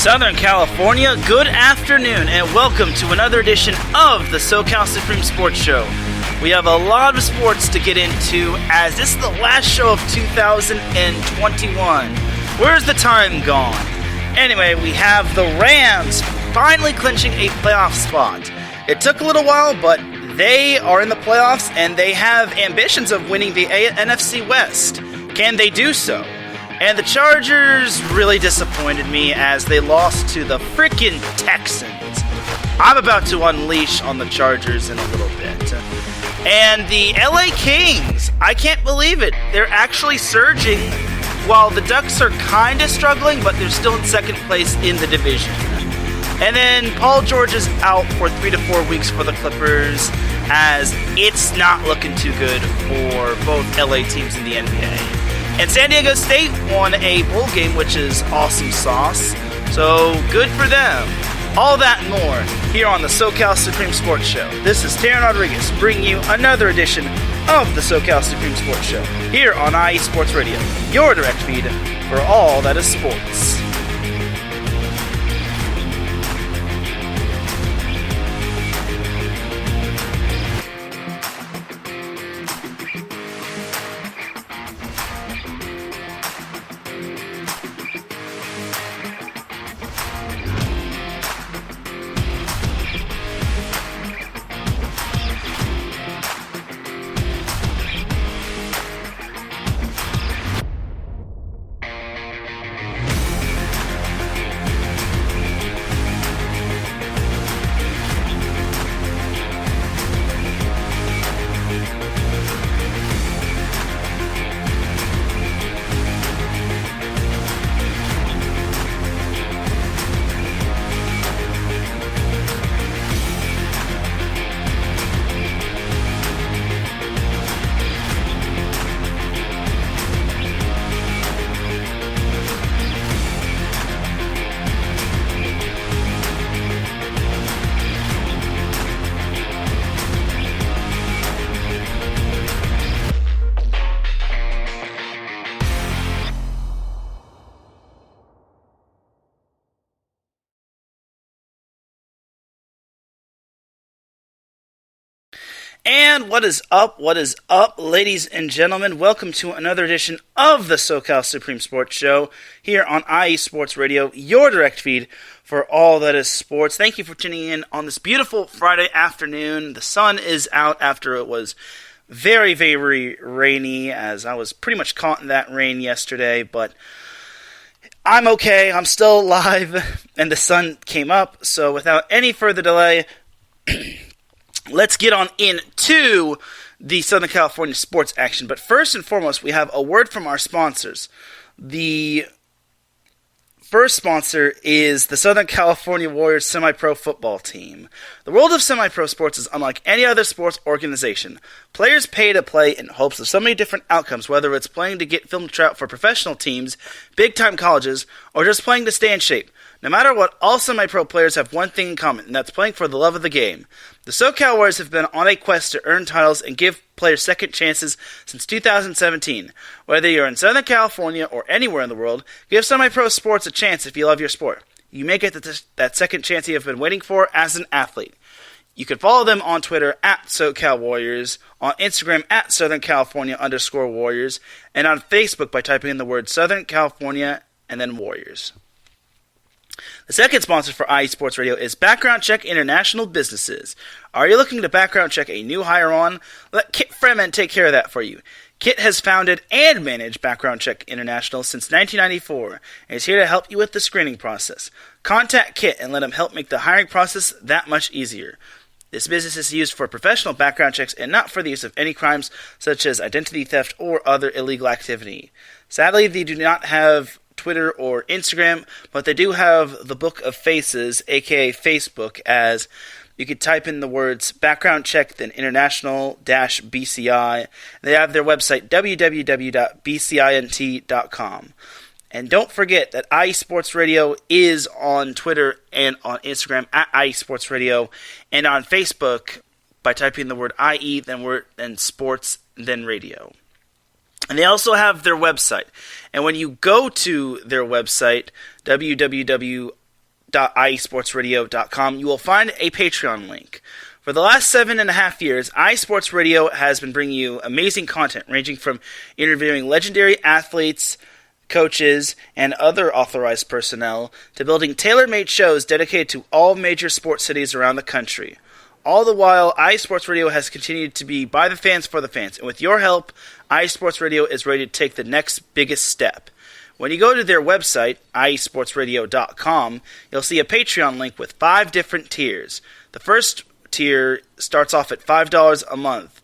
Southern California, good afternoon, and welcome to another edition of the SoCal Supreme Sports Show. We have a lot of sports to get into, as this is the last show of 2021. Where's the time gone? Anyway, we have the Rams finally clinching a playoff spot. It took a little while, but they are in the playoffs, and they have ambitions of winning the NFC West. Can they do so? And the Chargers really disappointed me as they lost to the frickin' Texans. I'm about to unleash on the Chargers in a little bit. And the LA Kings, I can't believe it. They're actually surging while the Ducks are kind of struggling, but they're still in second place in the division. And then Paul George is out for 3 to 4 weeks for the Clippers, as it's not looking too good for both LA teams in the NBA. And San Diego State won a bowl game, which is awesome sauce. So, good for them. All that and more here on the SoCal Supreme Sports Show. This is Teran Rodriguez bringing you another edition of the SoCal Supreme Sports Show here on IE Sports Radio, your direct feed for all that is sports. And what is up, ladies and gentlemen? Welcome to another edition of the SoCal Supreme Sports Show here on IE Sports Radio, your direct feed for all that is sports. Thank you for tuning in on this beautiful Friday afternoon. The sun is out after it was very, very rainy, as I was pretty much caught in that rain yesterday, but I'm okay. I'm still alive, and the sun came up, so without any further delay, let's get on into the Southern California sports action. But first and foremost, we have a word from our sponsors. The first sponsor is the Southern California Warriors semi-pro football team. The world of semi-pro sports is unlike any other sports organization. Players pay to play in hopes of so many different outcomes, whether it's playing to get film trout for professional teams, big-time colleges, or just playing to stay in shape. No matter what, all semi-pro players have one thing in common, and that's playing for the love of the game. The SoCal Warriors have been on a quest to earn titles and give players second chances since 2017. Whether you're in Southern California or anywhere in the world, give semi-pro sports a chance if you love your sport. You may get that second chance you have been waiting for as an athlete. You can follow them on Twitter at SoCal Warriors, on Instagram at SouthernCalifornia_Warriors, and on Facebook by typing in the word Southern California and then Warriors. The second sponsor for IE Sports Radio is Background Check International Businesses. Are you looking to background check a new hire on? Let Kit Freeman take care of that for you. Kit has founded and managed Background Check International since 1994 and is here to help you with the screening process. Contact Kit and let him help make the hiring process that much easier. This business is used for professional background checks and not for the use of any crimes such as identity theft or other illegal activity. Sadly, they do not have Twitter or Instagram, but they do have the Book of Faces, aka Facebook, as you could type in the words background check then international-BCI. They have their website www.bcint.com. And don't forget that IE Sports Radio is on Twitter and on Instagram at IE Sports Radio, and on Facebook by typing the word IE, then sports, then radio. And they also have their website. And when you go to their website, www.iesport.com, www.iesportsradio.com, you will find a Patreon link. For the last 7.5 years, iSports Radio has been bringing you amazing content, ranging from interviewing legendary athletes, coaches, and other authorized personnel, to building tailor-made shows dedicated to all major sports cities around the country. All the while, iSports Radio has continued to be by the fans for the fans, and with your help, iSports Radio is ready to take the next biggest step. When you go to their website, iesportsradio.com, you'll see a Patreon link with 5 different tiers. The first tier starts off at $5 a month,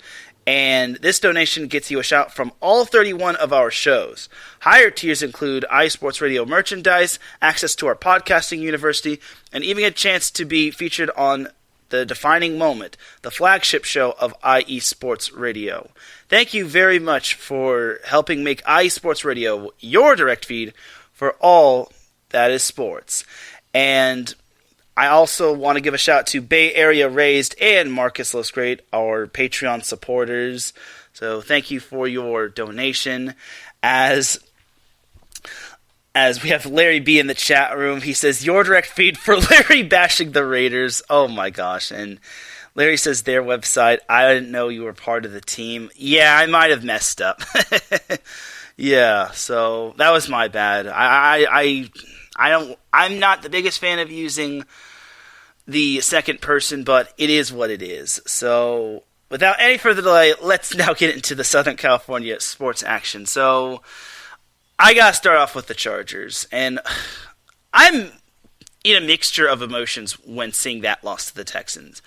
and this donation gets you a shout from all 31 of our shows. Higher tiers include iSports Radio merchandise, access to our podcasting university, and even a chance to be featured on The Defining Moment, the flagship show of IE Sports Radio. Thank you very much for helping make IE Sports Radio your direct feed for all that is sports. And I also want to give a shout to Bay Area Raised and Marcus Losgrade, our Patreon supporters. So thank you for your donation. As we have Larry B in the chat room, he says, your direct feed for Larry bashing the Raiders. Oh my gosh. And Larry says their website, I didn't know you were part of the team. Yeah, I might have messed up. Yeah, so that was my bad. I'm not the biggest fan of using the second person, but it is what it is. So without any further delay, let's now get into the Southern California sports action. So I got to start off with the Chargers, and I'm in a mixture of emotions when seeing that loss to the Texans.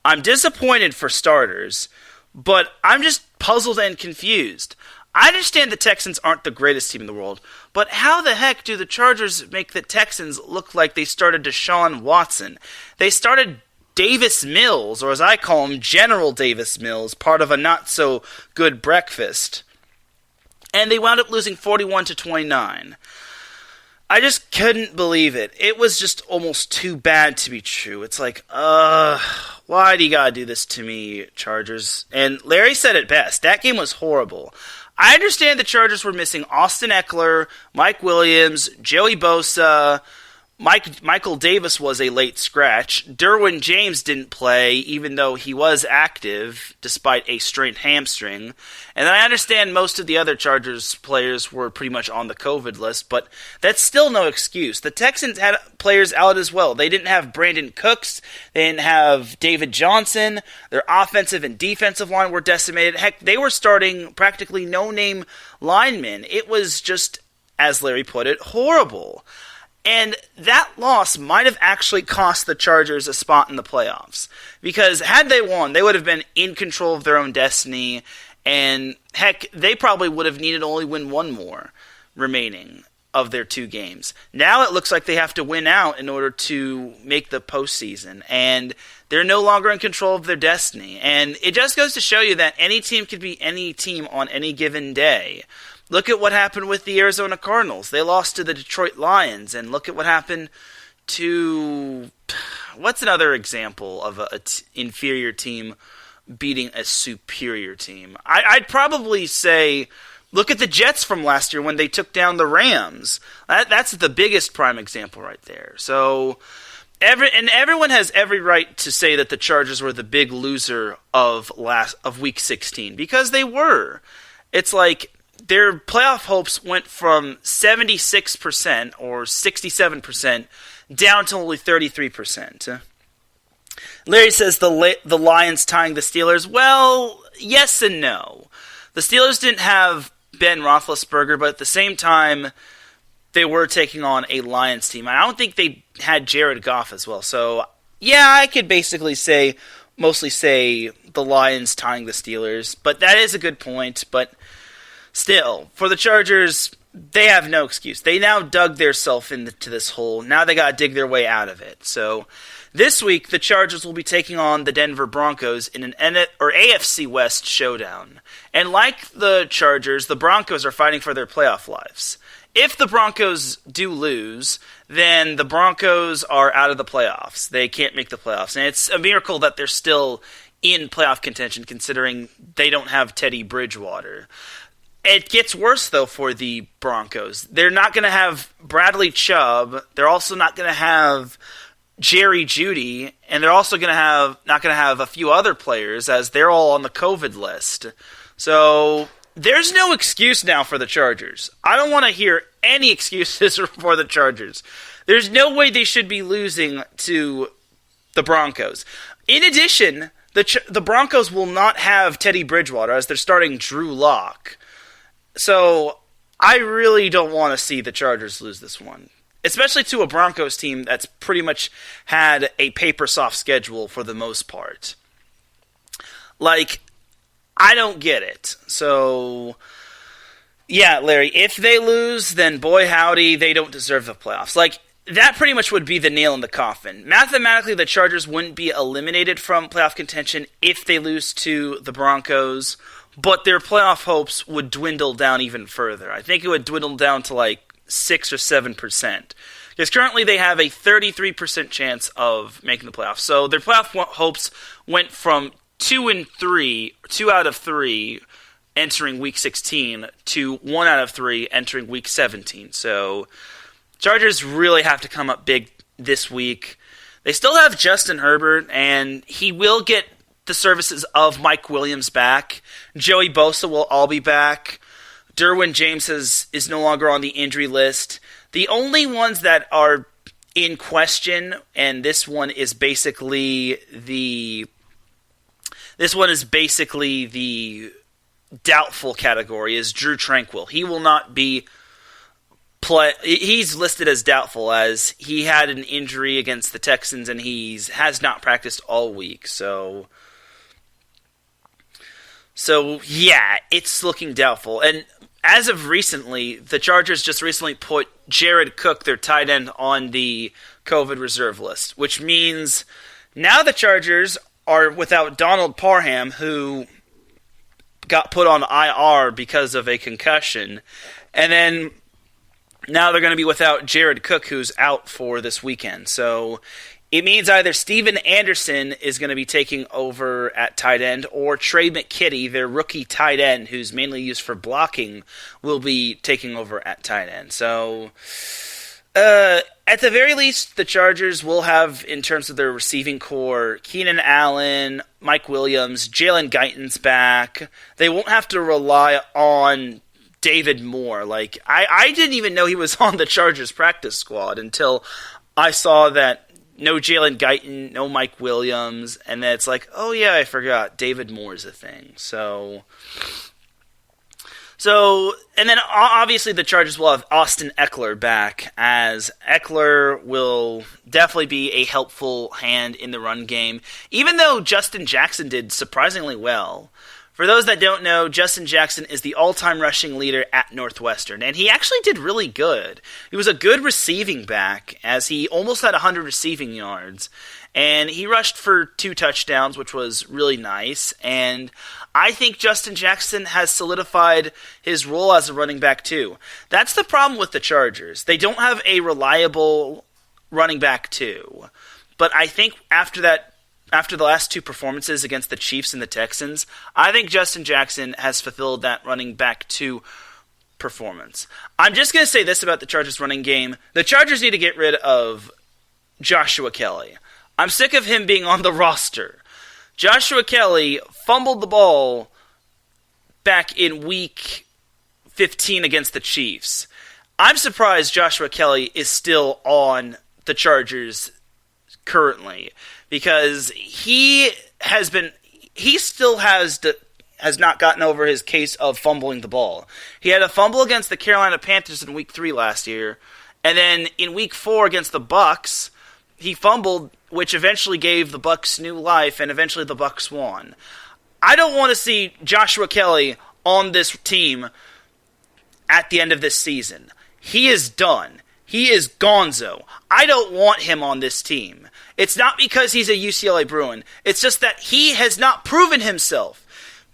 I'm disappointed for starters, but I'm just puzzled and confused. I understand the Texans aren't the greatest team in the world, but how the heck do the Chargers make the Texans look like they started Deshaun Watson? They started Davis Mills, or as I call him, General Davis Mills, part of a not-so-good breakfast. And they wound up losing 41-29. I just couldn't believe it. It was just almost too bad to be true. It's like, why do you gotta do this to me, Chargers? And Larry said it best. That game was horrible. I understand the Chargers were missing Austin Eckler, Mike Williams, Joey Bosa. Michael Davis was a late scratch. Derwin James didn't play, even though he was active, despite a strained hamstring. And I understand most of the other Chargers players were pretty much on the COVID list, but that's still no excuse. The Texans had players out as well. They didn't have Brandon Cooks. They didn't have David Johnson. Their offensive and defensive line were decimated. Heck, they were starting practically no-name linemen. It was just, as Larry put it, horrible. And that loss might have actually cost the Chargers a spot in the playoffs. Because had they won, they would have been in control of their own destiny. And heck, they probably would have needed only win one more remaining of their 2 games. Now it looks like they have to win out in order to make the postseason. And they're no longer in control of their destiny. And it just goes to show you that any team could be any team on any given day. Look at what happened with the Arizona Cardinals. They lost to the Detroit Lions, and look at what happened to... What's another example of an inferior team beating a superior team? I'd probably say, look at the Jets from last year when they took down the Rams. That's the biggest prime example right there. So, everyone has every right to say that the Chargers were the big loser of Week 16, because they were. It's like their playoff hopes went from 76% or 67% down to only 33%. Larry says the Lions tying the Steelers. Well, yes and no. The Steelers didn't have Ben Roethlisberger, but at the same time, they were taking on a Lions team. And I don't think they had Jared Goff as well. So, yeah, I could basically mostly say the Lions tying the Steelers. But that is a good point. But still, for the Chargers, they have no excuse. They now dug themselves into this hole. Now they got to dig their way out of it. So this week, the Chargers will be taking on the Denver Broncos in an AFC West showdown. And like the Chargers, the Broncos are fighting for their playoff lives. If the Broncos do lose, then the Broncos are out of the playoffs. They can't make the playoffs. And it's a miracle that they're still in playoff contention, considering they don't have Teddy Bridgewater. It gets worse, though, for the Broncos. They're not going to have Bradley Chubb. They're also not going to have Jerry Jeudy, and they're also not going to have a few other players, as they're all on the COVID list. So there's no excuse now for the Chargers. I don't want to hear any excuses for the Chargers. There's no way they should be losing to the Broncos. In addition, the Broncos will not have Teddy Bridgewater, as they're starting Drew Lock. So I really don't want to see the Chargers lose this one, especially to a Broncos team that's pretty much had a paper-soft schedule for the most part. Like, I don't get it. So, yeah, Larry, if they lose, then boy howdy, they don't deserve the playoffs. Like, that pretty much would be the nail in the coffin. Mathematically, the Chargers wouldn't be eliminated from playoff contention if they lose to the Broncos, but their playoff hopes would dwindle down even further. I think it would dwindle down to like 6 or 7%. Because currently they have a 33% chance of making the playoffs. So their playoff hopes went from 2 out of 3 entering Week 16 to 1 out of 3 entering Week 17. So Chargers really have to come up big this week. They still have Justin Herbert, and he will get the services of Mike Williams back. Joey Bosa will all be back. Derwin James is no longer on the injury list. The only ones that are in question, and this one is basically the doubtful category, is Drew Tranquill. He will not be he's listed as doubtful, as he had an injury against the Texans and has not practiced all week. So yeah, it's looking doubtful. And as of recently, the Chargers just recently put Jared Cook, their tight end, on the COVID reserve list, which means now the Chargers are without Donald Parham, who got put on IR because of a concussion, and then now they're going to be without Jared Cook, who's out for this weekend. So it means either Steven Anderson is going to be taking over at tight end, or Trey McKitty, their rookie tight end, who's mainly used for blocking, will be taking over at tight end. So at the very least, the Chargers will have, in terms of their receiving core, Keenan Allen, Mike Williams, Jalen Guyton's back. They won't have to rely on David Moore. Like, I didn't even know he was on the Chargers practice squad until I saw that no Jalen Guyton, no Mike Williams, and then it's like, oh yeah, I forgot, David Moore's a thing. So, and then obviously the Chargers will have Austin Eckler back, as Eckler will definitely be a helpful hand in the run game, even though Justin Jackson did surprisingly well. For those that don't know, Justin Jackson is the all-time rushing leader at Northwestern, and he actually did really good. He was a good receiving back, as he almost had 100 receiving yards, and he rushed for 2 touchdowns, which was really nice, and I think Justin Jackson has solidified his role as a running back too. That's the problem with the Chargers. They don't have a reliable running back too, but I think after the last 2 performances against the Chiefs and the Texans, I think Justin Jackson has fulfilled that running back 2 performance. I'm just going to say this about the Chargers running game. The Chargers need to get rid of Joshua Kelly. I'm sick of him being on the roster. Joshua Kelly fumbled the ball back in Week 15 against the Chiefs. I'm surprised Joshua Kelly is still on the Chargers currently, because he still has not gotten over his case of fumbling the ball. He had a fumble against the Carolina Panthers in Week 3 last year, and then in Week 4 against the Bucs, he fumbled, which eventually gave the Bucs new life, and eventually the Bucs won. I don't want to see Joshua Kelly on this team at the end of this season. He is done. He is gonzo. I don't want him on this team. It's not because he's a UCLA Bruin. It's just that he has not proven himself.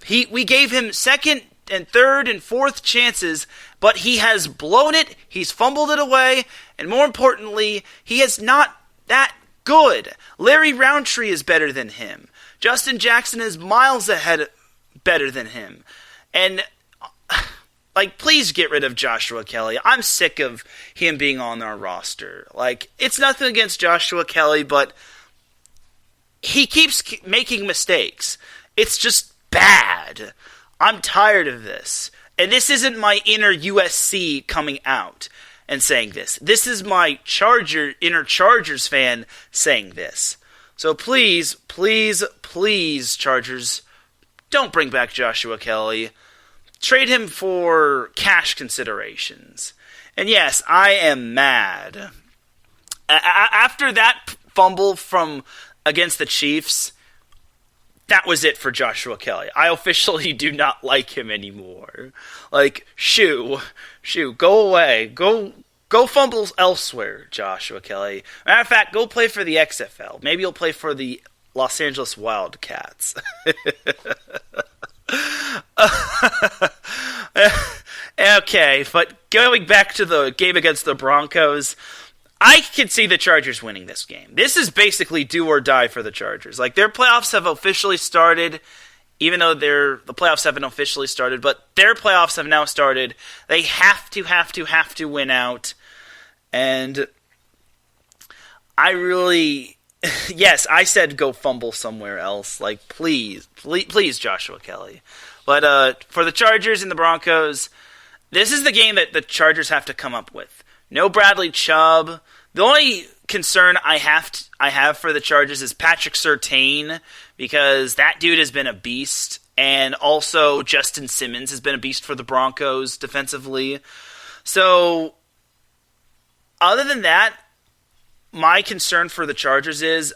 We gave him second and third and fourth chances, but he has blown it, he's fumbled it away, and more importantly, he is not that good. Larry Roundtree is better than him. Justin Jackson is miles ahead better than him. And Like, please get rid of Joshua Kelly. I'm sick of him being on our roster. Like, it's nothing against Joshua Kelly, but he keeps making mistakes. It's just bad. I'm tired of this. And this isn't my inner USC coming out and saying this. This is my inner Chargers fan saying this. So please, please, please, Chargers, don't bring back Joshua Kelly. Trade him for cash considerations. And yes, I am mad. After that fumble against the Chiefs, that was it for Joshua Kelly. I officially do not like him anymore. Like, shoo, go away. Go fumble elsewhere, Joshua Kelly. Matter of fact, go play for the XFL. Maybe you'll play for the Los Angeles Wildcats. Okay, but going back to the game against the Broncos, I can see the Chargers winning this game. This is basically do or die for the Chargers. Like, their playoffs have officially started, even though the playoffs haven't officially started, but their playoffs have now started. They have to win out. And I really, yes, I said go fumble somewhere else. Like, please, Joshua Kelly. But for the Chargers and the Broncos, this is the game that the Chargers have to come up with. No Bradley Chubb. The only concern I have for the Chargers is Patrick Surtain, because that dude has been a beast, and also Justin Simmons has been a beast for the Broncos defensively. So, other than that, my concern for the Chargers is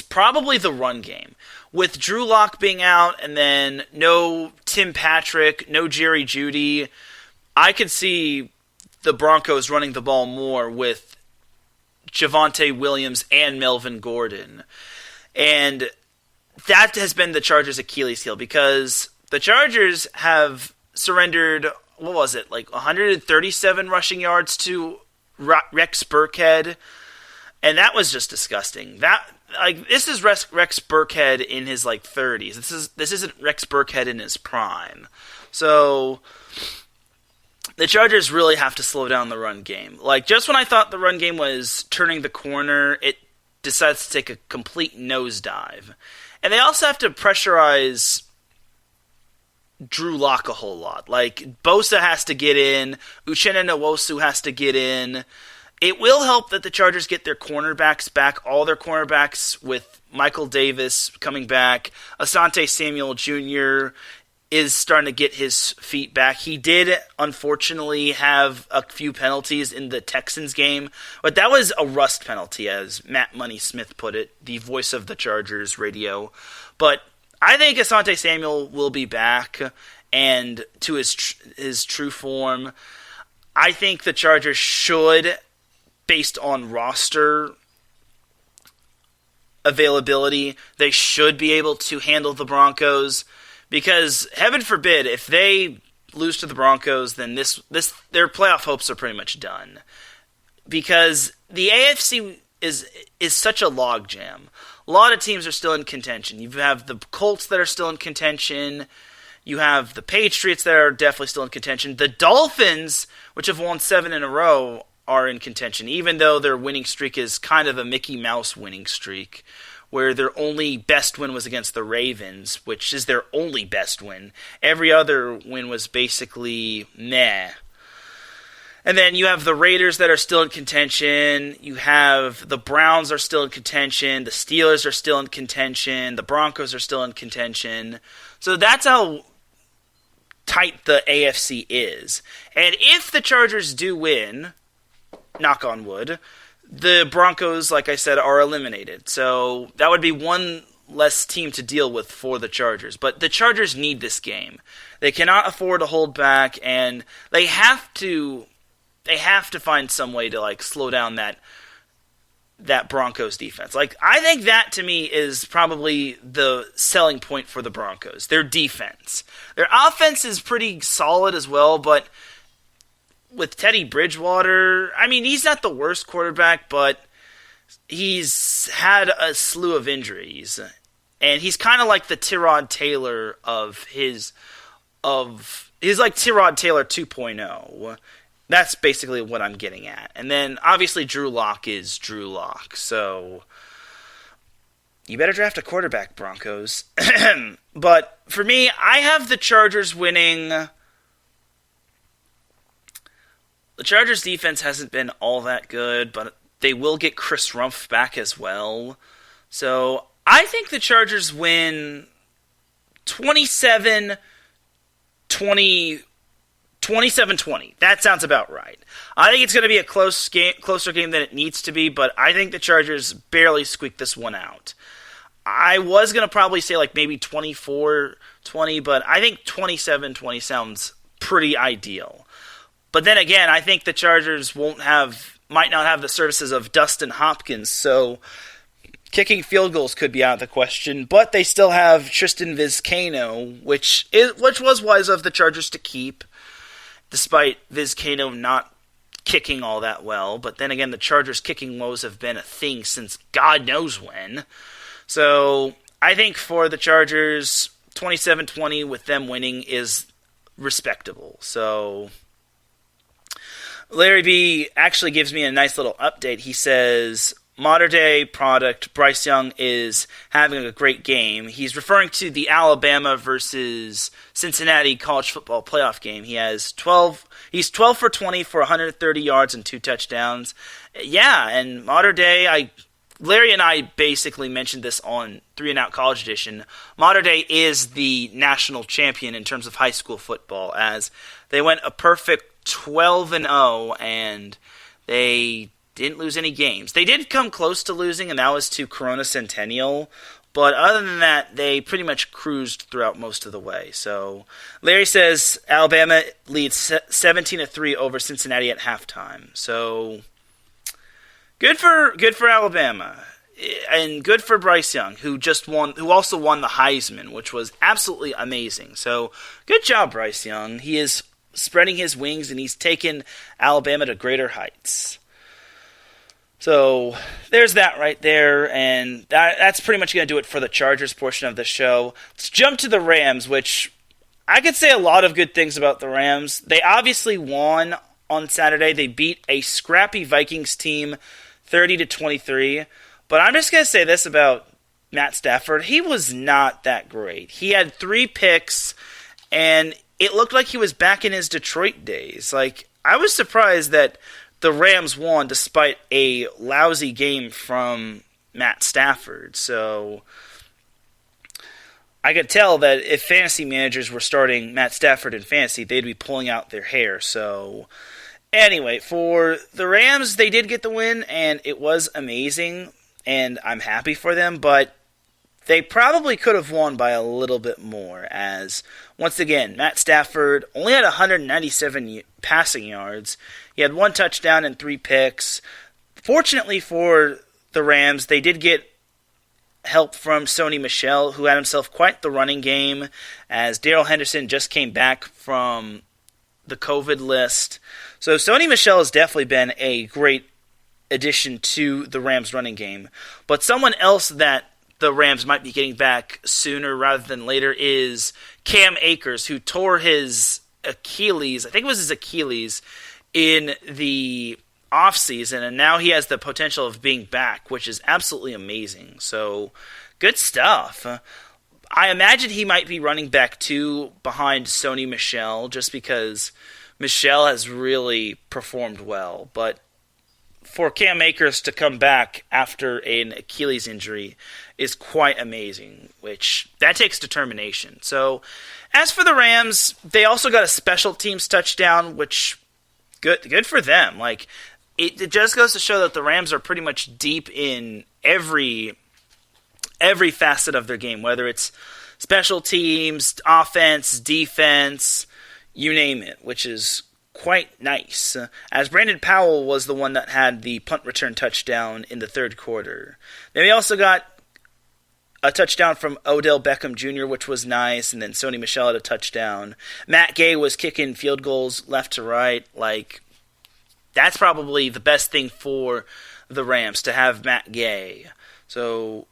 probably the run game. With Drew Lock being out, and then no Tim Patrick, no Jerry Jeudy, I could see the Broncos running the ball more with Javonte Williams and Melvin Gordon. And that has been the Chargers' Achilles heel, because the Chargers have surrendered, 137 rushing yards to Rex Burkhead, and that was just disgusting. This is Rex Burkhead in his 30s. This isn't Rex Burkhead in his prime. So the Chargers really have to slow down the run game. Like, just when I thought the run game was turning the corner, it decides to take a complete nosedive. And they also have to pressurize Drew Lock a whole lot. Like, Bosa has to get in, Uchenna Nwosu has to get in. It will help that the Chargers get their cornerbacks back, all their cornerbacks, with Michael Davis coming back. Asante Samuel Jr. is starting to get his feet back. He did, unfortunately, have a few penalties in the Texans game, but that was a rust penalty, as Matt Money Smith put it, the voice of the Chargers radio. But I think Asante Samuel will be back and to his true form. I think the Chargers should, based on roster availability, they should be able to handle the Broncos, because heaven forbid if they lose to the Broncos, then their playoff hopes are pretty much done, because the AFC is such a logjam. A lot of teams are still in contention. You have the Colts that are still in contention. You have the Patriots that are definitely still in contention. The Dolphins, which have won 7 in a row, are in contention, even though their winning streak is kind of a Mickey Mouse winning streak, where their only best win was against the Ravens, which is their only best win. Every other win was basically meh. And then you have the Raiders that are still in contention. You have the Browns are still in contention. The Steelers are still in contention. The Broncos are still in contention. So that's how tight the AFC is. And if the Chargers do win, knock on wood, the Broncos, like I said, are eliminated. So that would be one less team to deal with for the Chargers. But the Chargers need this game. They cannot afford to hold back, and they have to find some way to slow down that Broncos defense. I think that, to me, is probably the selling point for the Broncos. Their defense. Their offense is pretty solid as well, but with Teddy Bridgewater, I mean, he's not the worst quarterback, but he's had a slew of injuries. And he's kind of like the Tyrod Taylor of he's like Tyrod Taylor 2.0. That's basically what I'm getting at. And then, obviously, Drew Lock is Drew Lock. So, you better draft a quarterback, Broncos. But, for me, I have the Chargers winning. The Chargers' defense hasn't been all that good, but they will get Chris Rumph back as well. So, I think the Chargers win 27-20. 27-20. That sounds about right. I think it's going to be a closer game than it needs to be, but I think the Chargers barely squeak this one out. I was going to probably say like maybe 24-20, but I think 27-20 sounds pretty ideal. But then again, I think the Chargers might not have the services of Dustin Hopkins, so kicking field goals could be out of the question, but they still have Tristan Vizcaino, which was wise of the Chargers to keep, despite Vizcaino not kicking all that well. But then again, the Chargers' kicking woes have been a thing since God knows when. So I think for the Chargers, 27-20 with them winning is respectable. So Larry B actually gives me a nice little update. He says, modern day product, Bryce Young is having a great game. He's referring to the Alabama versus Cincinnati college football playoff game. He's 12 for 20 for 130 yards and 2 touchdowns. Yeah, and modern day, Larry and I basically mentioned this on 3 and Out College Edition. Modern day is the national champion in terms of high school football, as they went a perfect 12-0 and they didn't lose any games. They did come close to losing, and that was to Corona Centennial. But other than that, they pretty much cruised throughout most of the way. So Larry says Alabama leads 17-3 over Cincinnati at halftime. So good for Alabama, and good for Bryce Young, who also won the Heisman, which was absolutely amazing. So good job, Bryce Young. He is spreading his wings, and he's taken Alabama to greater heights. So there's that right there, and that's pretty much going to do it for the Chargers portion of the show. Let's jump to the Rams, which I could say a lot of good things about the Rams. They obviously won on Saturday. They beat a scrappy Vikings team 30-23. But I'm just going to say this about Matt Stafford. He was not that great. He had 3 picks, and it looked like he was back in his Detroit days. Like, I was surprised that the Rams won despite a lousy game from Matt Stafford. So I could tell that if fantasy managers were starting Matt Stafford in fantasy, they'd be pulling out their hair. So anyway, for the Rams, they did get the win, and it was amazing, and I'm happy for them, but they probably could have won by a little bit more, as, once again, Matt Stafford only had 197 passing yards. He had 1 touchdown and 3 picks. Fortunately for the Rams, they did get help from Sony Michel, who had himself quite the running game, as Darrell Henderson just came back from the COVID list. So Sony Michel has definitely been a great addition to the Rams running game. But someone else that the Rams might be getting back sooner rather than later is Cam Akers, who tore his Achilles, I think it was his Achilles, in the offseason, and now he has the potential of being back, which is absolutely amazing. So, good stuff. I imagine he might be running back 2 behind Sony Michel, just because Michel has really performed well. But for Cam Akers to come back after an Achilles injury is quite amazing, which that takes determination. So, as for the Rams, they also got a special teams touchdown, which good for them. Like, it just goes to show that the Rams are pretty much deep in every facet of their game, whether it's special teams, offense, defense, you name it, which is quite nice, as Brandon Powell was the one that had the punt return touchdown in the third quarter. Then we also got a touchdown from Odell Beckham Jr., which was nice, and then Sony Michel had a touchdown. Matt Gay was kicking field goals left to right. Like, that's probably the best thing for the Rams, to have Matt Gay. So,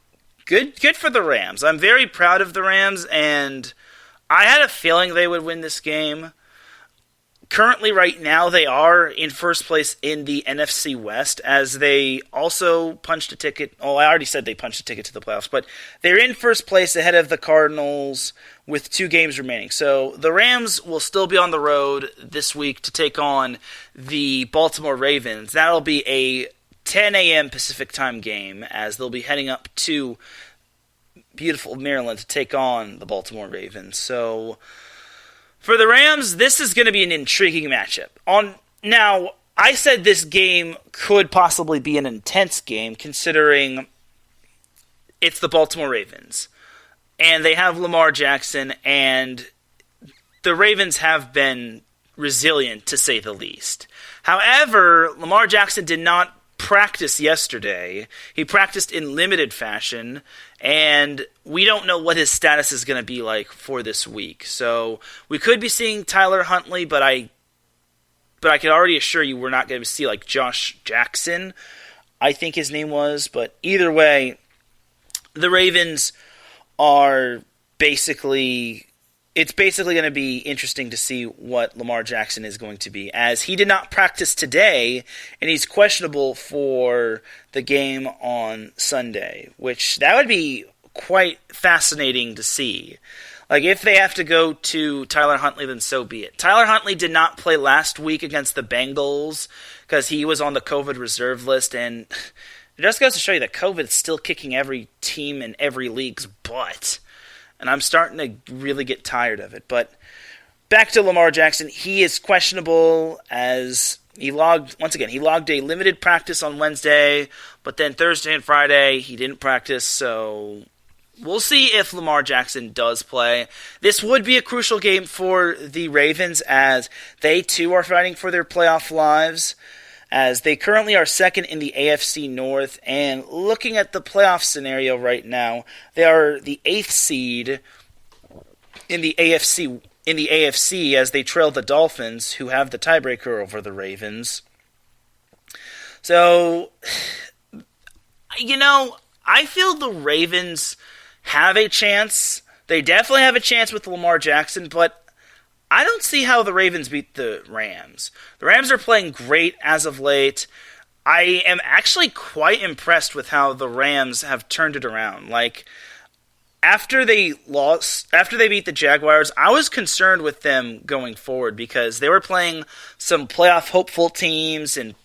good for the Rams. I'm very proud of the Rams, and I had a feeling they would win this game. Currently, right now, they are in first place in the NFC West, as they also punched a ticket. Oh, I already said they punched a ticket to the playoffs, but they're in first place ahead of the Cardinals with 2 games remaining. So the Rams will still be on the road this week to take on the Baltimore Ravens. That'll be a 10 a.m. Pacific time game, as they'll be heading up to beautiful Maryland to take on the Baltimore Ravens. So for the Rams, this is going to be an intriguing matchup. Now, I said this game could possibly be an intense game, considering it's the Baltimore Ravens. And they have Lamar Jackson, and the Ravens have been resilient, to say the least. However, Lamar Jackson did not practice yesterday. He practiced in limited fashion, and we don't know what his status is going to be like for this week. So we could be seeing Tyler Huntley, but I can already assure you we're not going to see like Josh Jackson, I think his name was. But either way, the Ravens are it's basically going to be interesting to see what Lamar Jackson is going to be, as he did not practice today, and he's questionable for the game on Sunday, which that would be quite fascinating to see. Like, if they have to go to Tyler Huntley, then so be it. Tyler Huntley did not play last week against the Bengals because he was on the COVID reserve list, and it just goes to show you that COVID is still kicking every team in every league's butt. And I'm starting to really get tired of it. But back to Lamar Jackson, he is questionable, as he logged a limited practice on Wednesday, but then Thursday and Friday he didn't practice, so we'll see if Lamar Jackson does play. This would be a crucial game for the Ravens, as they too are fighting for their playoff lives, as they currently are second in the AFC North, and looking at the playoff scenario right now, they are the 8th seed in the AFC, as they trail the Dolphins, who have the tiebreaker over the Ravens. So, I feel the Ravens have a chance. They definitely have a chance with Lamar Jackson, but I don't see how the Ravens beat the Rams. The Rams are playing great as of late. I am actually quite impressed with how the Rams have turned it around. Like, after they beat the Jaguars, I was concerned with them going forward because they were playing some playoff hopeful teams and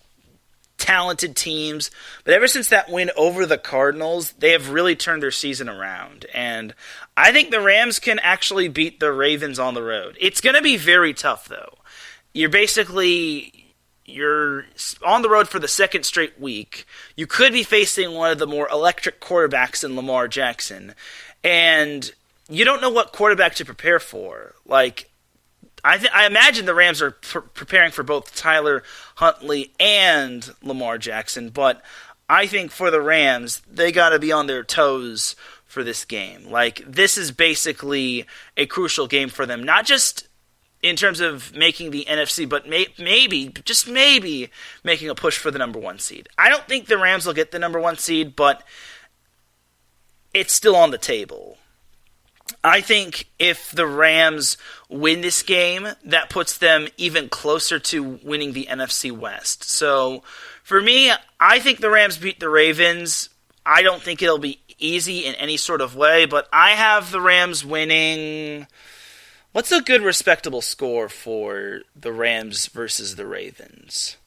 talented teams, but ever since that win over the Cardinals, they have really turned their season around, and I think the Rams can actually beat the Ravens on the road. It's going to be very tough, though. You're on the road for the second straight week. You could be facing one of the more electric quarterbacks in Lamar Jackson, and you don't know what quarterback to prepare for. Like, I imagine the Rams are preparing for both Tyler Huntley and Lamar Jackson, but I think for the Rams, they got to be on their toes for this game. Like, this is basically a crucial game for them, not just in terms of making the NFC, but maybe, just maybe, making a push for the number 1 seed. I don't think the Rams will get the number 1 seed, but it's still on the table. I think if the Rams win this game, that puts them even closer to winning the NFC West. So, for me, I think the Rams beat the Ravens. I don't think it'll be easy in any sort of way, but I have the Rams winning. What's a good, respectable score for the Rams versus the Ravens?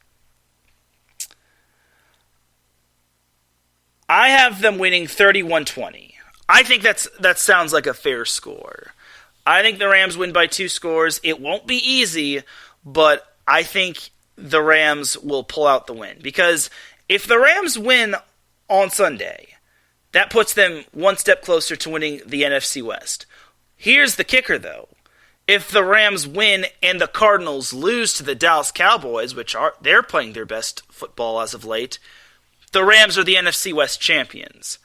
I have them winning 31-20. I think that sounds like a fair score. I think the Rams win by 2 scores. It won't be easy, but I think the Rams will pull out the win. Because if the Rams win on Sunday, that puts them one step closer to winning the NFC West. Here's the kicker, though. If the Rams win and the Cardinals lose to the Dallas Cowboys, they're playing their best football as of late, the Rams are the NFC West champions.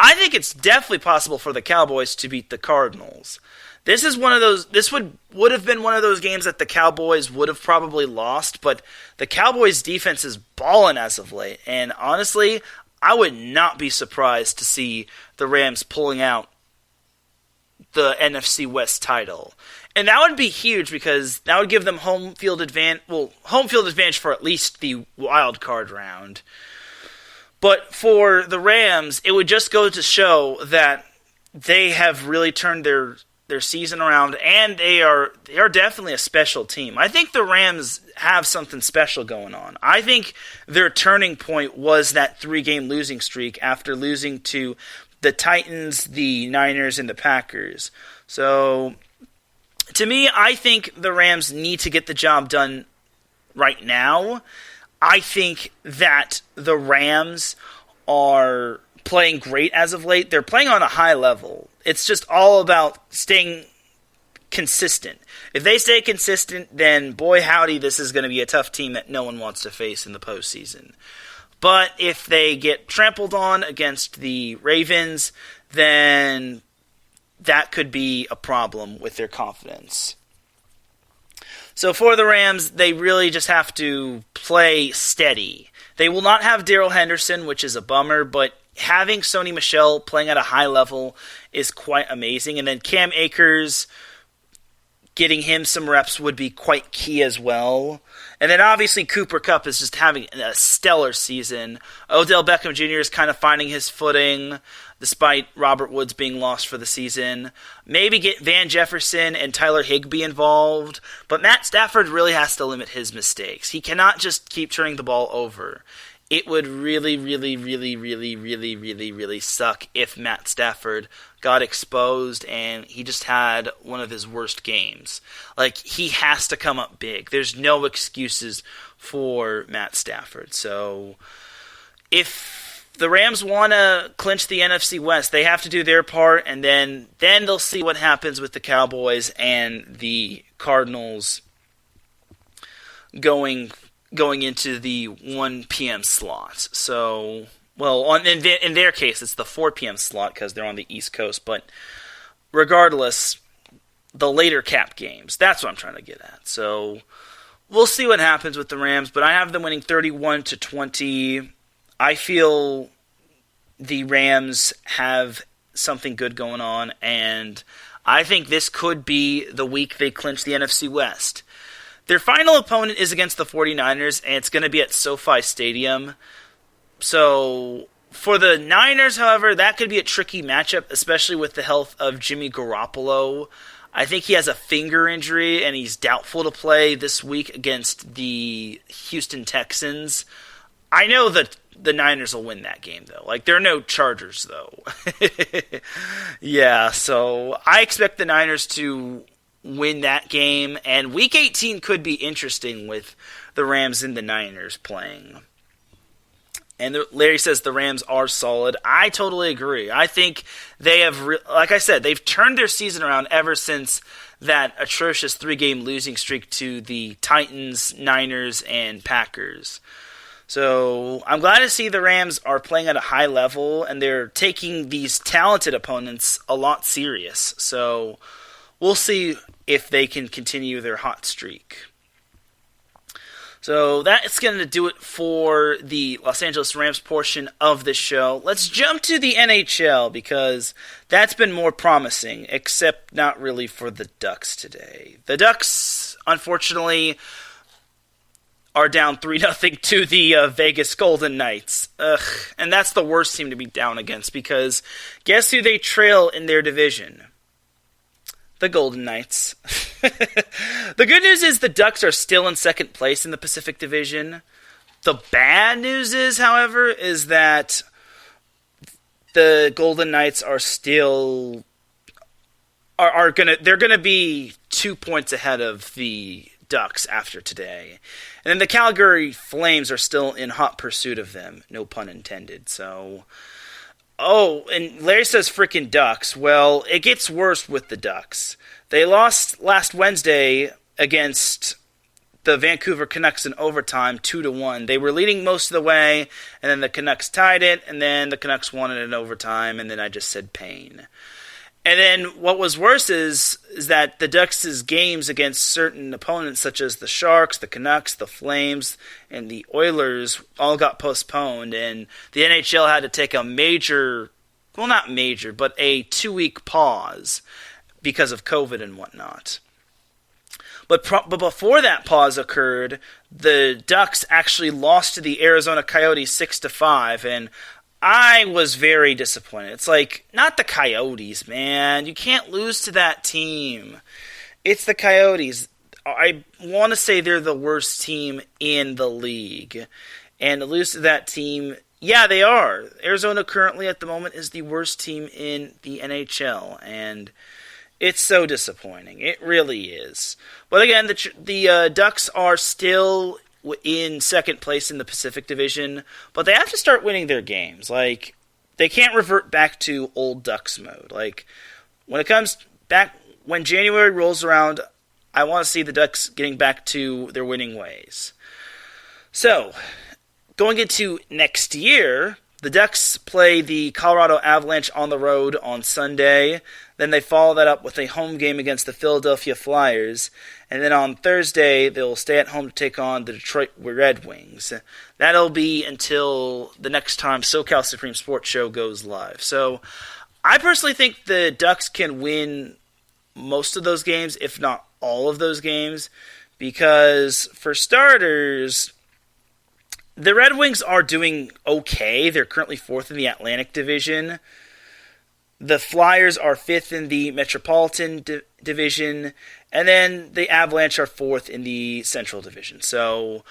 I think it's definitely possible for the Cowboys to beat the Cardinals. This would have been one of those games that the Cowboys would have probably lost, but the Cowboys' defense is balling as of late, and honestly, I would not be surprised to see the Rams pulling out the NFC West title. And that would be huge because that would give them home field advantage for at least the wild card round. But for the Rams, it would just go to show that they have really turned their season around, and they are definitely a special team. I think the Rams have something special going on. I think their turning point was that 3-game losing streak after losing to the Titans, the Niners, and the Packers. So, to me, I think the Rams need to get the job done right now. I think that the Rams are playing great as of late. They're playing on a high level. It's just all about staying consistent. If they stay consistent, then boy howdy, this is going to be a tough team that no one wants to face in the postseason. But if they get trampled on against the Ravens, then that could be a problem with their confidence. So for the Rams, they really just have to play steady. They will not have Darrell Henderson, which is a bummer, but having Sony Michel playing at a high level is quite amazing. And then Cam Akers, getting him some reps would be quite key as well. And then obviously Cooper Kupp is just having a stellar season. Odell Beckham Jr. is kind of finding his footing despite Robert Woods being lost for the season. Maybe get Van Jefferson and Tyler Higbee involved. But Matt Stafford really has to limit his mistakes. He cannot just keep turning the ball over. It would really, really, really, really, really, really, really suck if Matt Stafford got exposed and he just had one of his worst games. Like, he has to come up big. There's no excuses for Matt Stafford. So, if the Rams want to clinch the NFC West, they have to do their part, and then they'll see what happens with the Cowboys and the Cardinals going into the 1 p.m. slot. So, well, in their case, it's the 4 p.m. slot because they're on the East Coast. But regardless, the later cap games, that's what I'm trying to get at. So, we'll see what happens with the Rams, but I have them winning 31-20. I feel the Rams have something good going on, and I think this could be the week they clinch the NFC West. Their final opponent is against the 49ers, and it's going to be at SoFi Stadium. So, for the Niners, however, that could be a tricky matchup, especially with the health of Jimmy Garoppolo. I think he has a finger injury, and he's doubtful to play this week against the Houston Texans. I know that the Niners will win that game, though. Like, they're no Chargers, though. Yeah, so I expect the Niners to win that game, and Week 18 could be interesting with the Rams and the Niners playing. And Larry says the Rams are solid. I totally agree. I think they have, like I said, they've turned their season around ever since that atrocious 3-game losing streak to the Titans, Niners, and Packers. So I'm glad to see the Rams are playing at a high level, and they're taking these talented opponents a lot serious. So we'll see if they can continue their hot streak. So that's going to do it for the Los Angeles Rams portion of the show. Let's jump to the NHL because that's been more promising, except not really for the Ducks today. The Ducks, unfortunately, are down 3-0 to the Vegas Golden Knights. And that's the worst team to be down against because guess who they trail in their division? The Golden Knights. The good news is the Ducks are still in second place in the Pacific Division. The bad news is, however, is that the Golden Knights are still they're gonna be 2 points ahead of the Ducks after today. And then the Calgary Flames are still in hot pursuit of them. No pun intended. So, oh, and Larry says freaking Ducks. Well, it gets worse with the Ducks. They lost last Wednesday against the Vancouver Canucks in overtime, 2-1. They were leading most of the way, and then the Canucks tied it, and then the Canucks won it in overtime, and then I just said pain. And then what was worse is that the Ducks' games against certain opponents, such as the Sharks, the Canucks, the Flames, and the Oilers, all got postponed, and the NHL had to take a major, well, not major, but a 2-week pause because of COVID and whatnot. But before that pause occurred, the Ducks actually lost to the Arizona Coyotes 6-5, and I was very disappointed. It's like, not the Coyotes, man. You can't lose to that team. It's the Coyotes. I want to say they're the worst team in the league. And to lose to that team, yeah, they are. Arizona currently at the moment is the worst team in the NHL, and it's so disappointing. It really is. But again, the Ducks are still in second place in the Pacific Division, but they have to start winning their games. Like, they can't revert back to old Ducks mode. Like, when it comes back, when January rolls around, I want to see the Ducks getting back to their winning ways. So, going into next year, the Ducks play the Colorado Avalanche on the road on Sunday. Then they follow that up with a home game against the Philadelphia Flyers. And then on Thursday, they'll stay at home to take on the Detroit Red Wings. That'll be until the next time SoCal Supreme Sports Show goes live. So I personally think the Ducks can win most of those games, if not all of those games. Because, for starters, the Red Wings are doing okay. They're currently 4th in the Atlantic Division. The Flyers are 5th in the Metropolitan Division. And then the Avalanche are 4th in the Central Division. So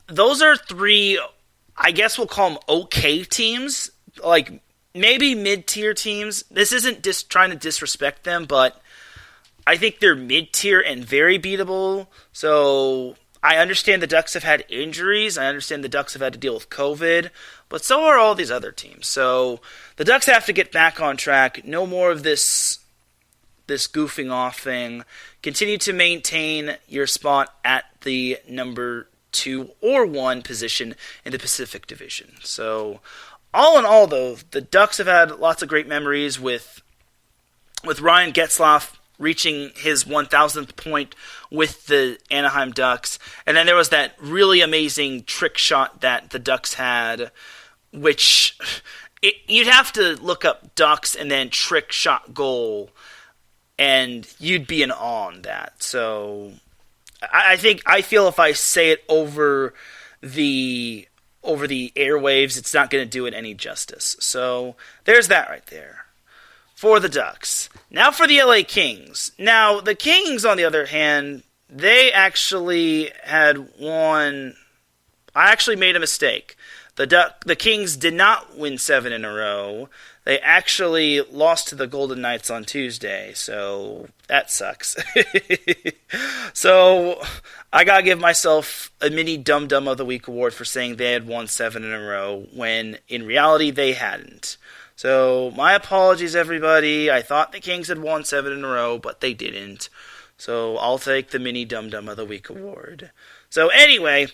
those are 3, I guess we'll call them okay teams. Like, maybe mid-tier teams. This isn't trying to disrespect them, but I think they're mid-tier and very beatable. So I understand the Ducks have had injuries. I understand the Ducks have had to deal with COVID. But so are all these other teams. So the Ducks have to get back on track. No more of this goofing off thing. Continue to maintain your spot at the number 2 or 1 position in the Pacific Division. So all in all, though, the Ducks have had lots of great memories with Ryan Getzlaf reaching his 1,000th point with the Anaheim Ducks. And then there was that really amazing trick shot that the Ducks had, which you'd have to look up Ducks and then trick shot goal, and you'd be in awe on that. So I feel if I say it over the airwaves, it's not going to do it any justice. So there's that right there for the Ducks. Now for the LA Kings. Now, the Kings, on the other hand, they actually had won. I actually made a mistake. The Kings did not win 7 in a row. They actually lost to the Golden Knights on Tuesday, so that sucks. So I gotta give myself a mini Dum Dum of the Week award for saying they had won 7 in a row, when in reality they hadn't. So my apologies, everybody. I thought the Kings had won 7 in a row, but they didn't. So I'll take the mini Dum Dum of the Week award. So anyway,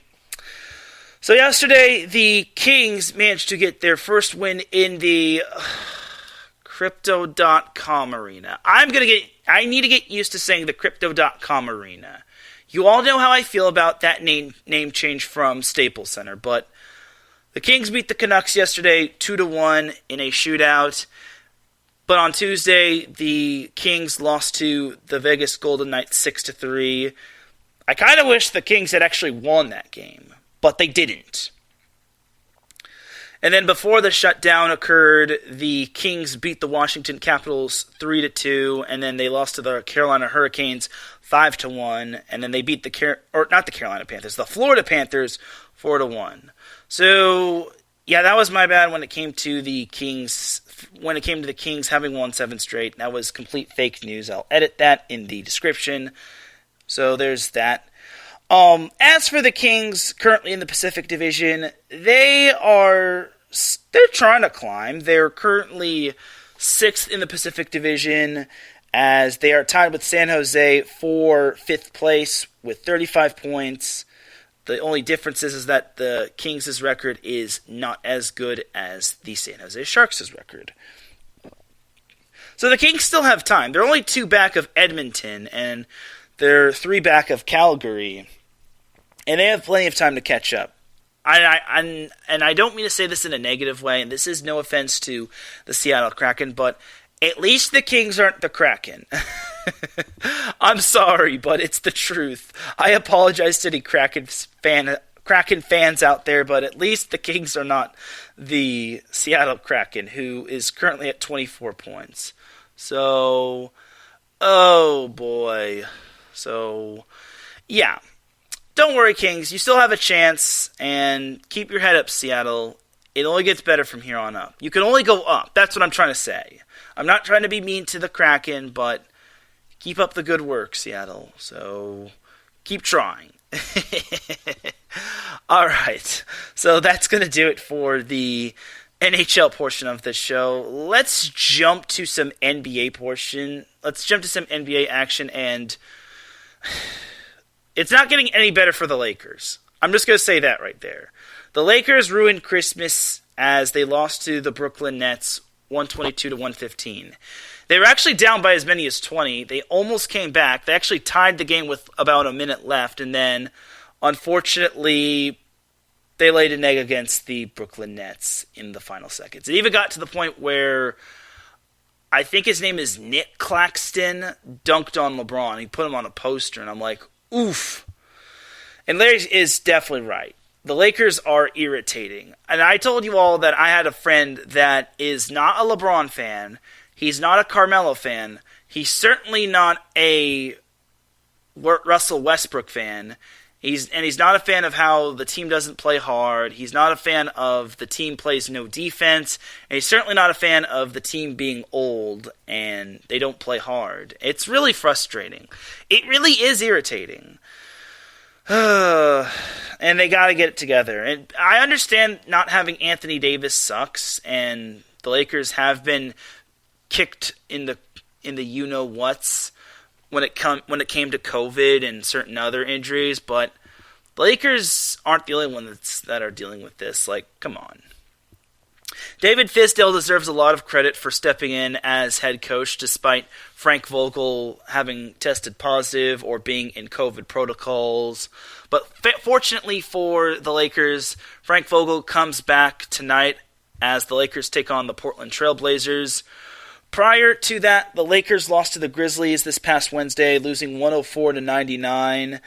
so yesterday the Kings managed to get their first win in the Crypto.com arena. I need to get used to saying the Crypto.com arena. You all know how I feel about that name change from Staples Center, but the Kings beat the Canucks yesterday 2-1 in a shootout. But on Tuesday, the Kings lost to the Vegas Golden Knights 6-3. I kind of wish the Kings had actually won that game, but they didn't. And then before the shutdown occurred, the Kings beat the Washington Capitals 3-2, and then they lost to the Carolina Hurricanes 5-1, and then they beat the Florida Panthers 4-1. So yeah, that was my bad when it came to the Kings. When it came to the Kings having won 7 straight, that was complete fake news. I'll edit that in the description. So there's that. As for the Kings currently in the Pacific Division, they're trying to climb. They're currently 6th in the Pacific Division, as they are tied with San Jose for 5th place with 35 points. The only difference is that the Kings' record is not as good as the San Jose Sharks' record. So the Kings still have time. They're only 2 back of Edmonton, and they're 3 back of Calgary. And they have plenty of time to catch up. And I don't mean to say this in a negative way, and this is no offense to the Seattle Kraken, but at least the Kings aren't the Kraken. I'm sorry, but it's the truth. I apologize to any Kraken fans out there, but at least the Kings are not the Seattle Kraken, who is currently at 24 points. So, oh boy. So, yeah. Don't worry, Kings. You still have a chance, and keep your head up, Seattle. It only gets better from here on up. You can only go up. That's what I'm trying to say. I'm not trying to be mean to the Kraken, but keep up the good work, Seattle. So, keep trying. All right. So, that's going to do it for the NHL portion of the show. Let's jump to some NBA portion. Let's jump to some NBA action, and it's not getting any better for the Lakers. I'm just going to say that right there. The Lakers ruined Christmas as they lost to the Brooklyn Nets 122-115. They were actually down by as many as 20. They almost came back. They actually tied the game with about a minute left, and then, unfortunately, they laid an egg against the Brooklyn Nets in the final seconds. It even got to the point where I think his name is Nick Claxton dunked on LeBron. He put him on a poster, and I'm like, oof. And Larry is definitely right. The Lakers are irritating. And I told you all that I had a friend that is not a LeBron fan. He's not a Carmelo fan. He's certainly not a Russell Westbrook fan. He's not a fan of how the team doesn't play hard. He's not a fan of the team plays no defense. And he's certainly not a fan of the team being old and they don't play hard. It's really frustrating. It really is irritating. And they got to get it together. And I understand not having Anthony Davis sucks, and the Lakers have been kicked in the you-know-whats when it came to COVID and certain other injuries, but the Lakers aren't the only ones that are dealing with this. Like, come on. David Fizdale deserves a lot of credit for stepping in as head coach despite Frank Vogel having tested positive or being in COVID protocols. But fortunately for the Lakers, Frank Vogel comes back tonight as the Lakers take on the Portland Trail Blazers. Prior to that, the Lakers lost to the Grizzlies this past Wednesday, losing 104-99.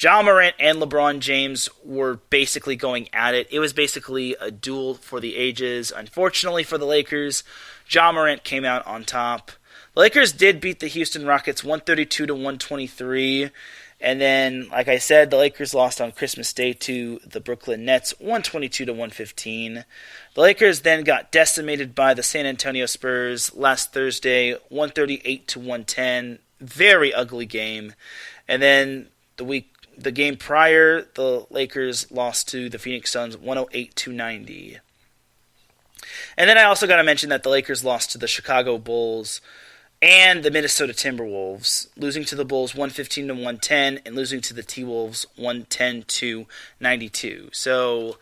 Ja Morant and LeBron James were basically going at it. It was basically a duel for the ages. Unfortunately for the Lakers, Ja Morant came out on top. The Lakers did beat the Houston Rockets 132-123. And then, like I said, the Lakers lost on Christmas Day to the Brooklyn Nets 122-115. The Lakers then got decimated by the San Antonio Spurs last Thursday 138-110. Very ugly game. And then the game prior, the Lakers lost to the Phoenix Suns 108-90. And then I also got to mention that the Lakers lost to the Chicago Bulls and the Minnesota Timberwolves, losing to the Bulls 115-110 and losing to the T-Wolves 110-92. So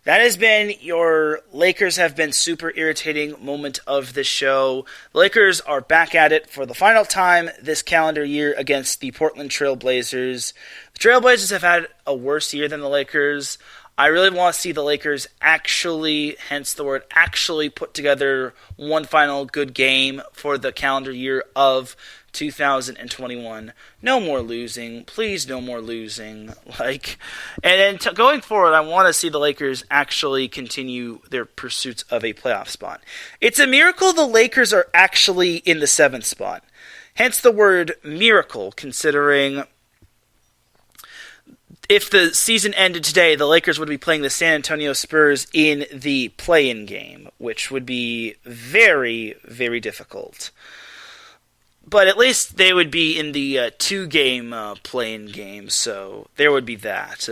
that has been your Lakers have been super irritating moment of the show. The Lakers are back at it for the final time this calendar year against the Portland Trail Blazers. The Trail Blazers have had a worse year than the Lakers. I really want to see the Lakers actually, hence the word actually, put together one final good game for the calendar year of 2021. No more losing. Please, no more losing. And then going forward, I want to see the Lakers actually continue their pursuits of a playoff spot. It's a miracle the Lakers are actually in the 7th spot. Hence the word miracle, considering if the season ended today, the Lakers would be playing the San Antonio Spurs in the play-in game, which would be very, very difficult. But at least they would be in the 2-game play-in game, so there would be that.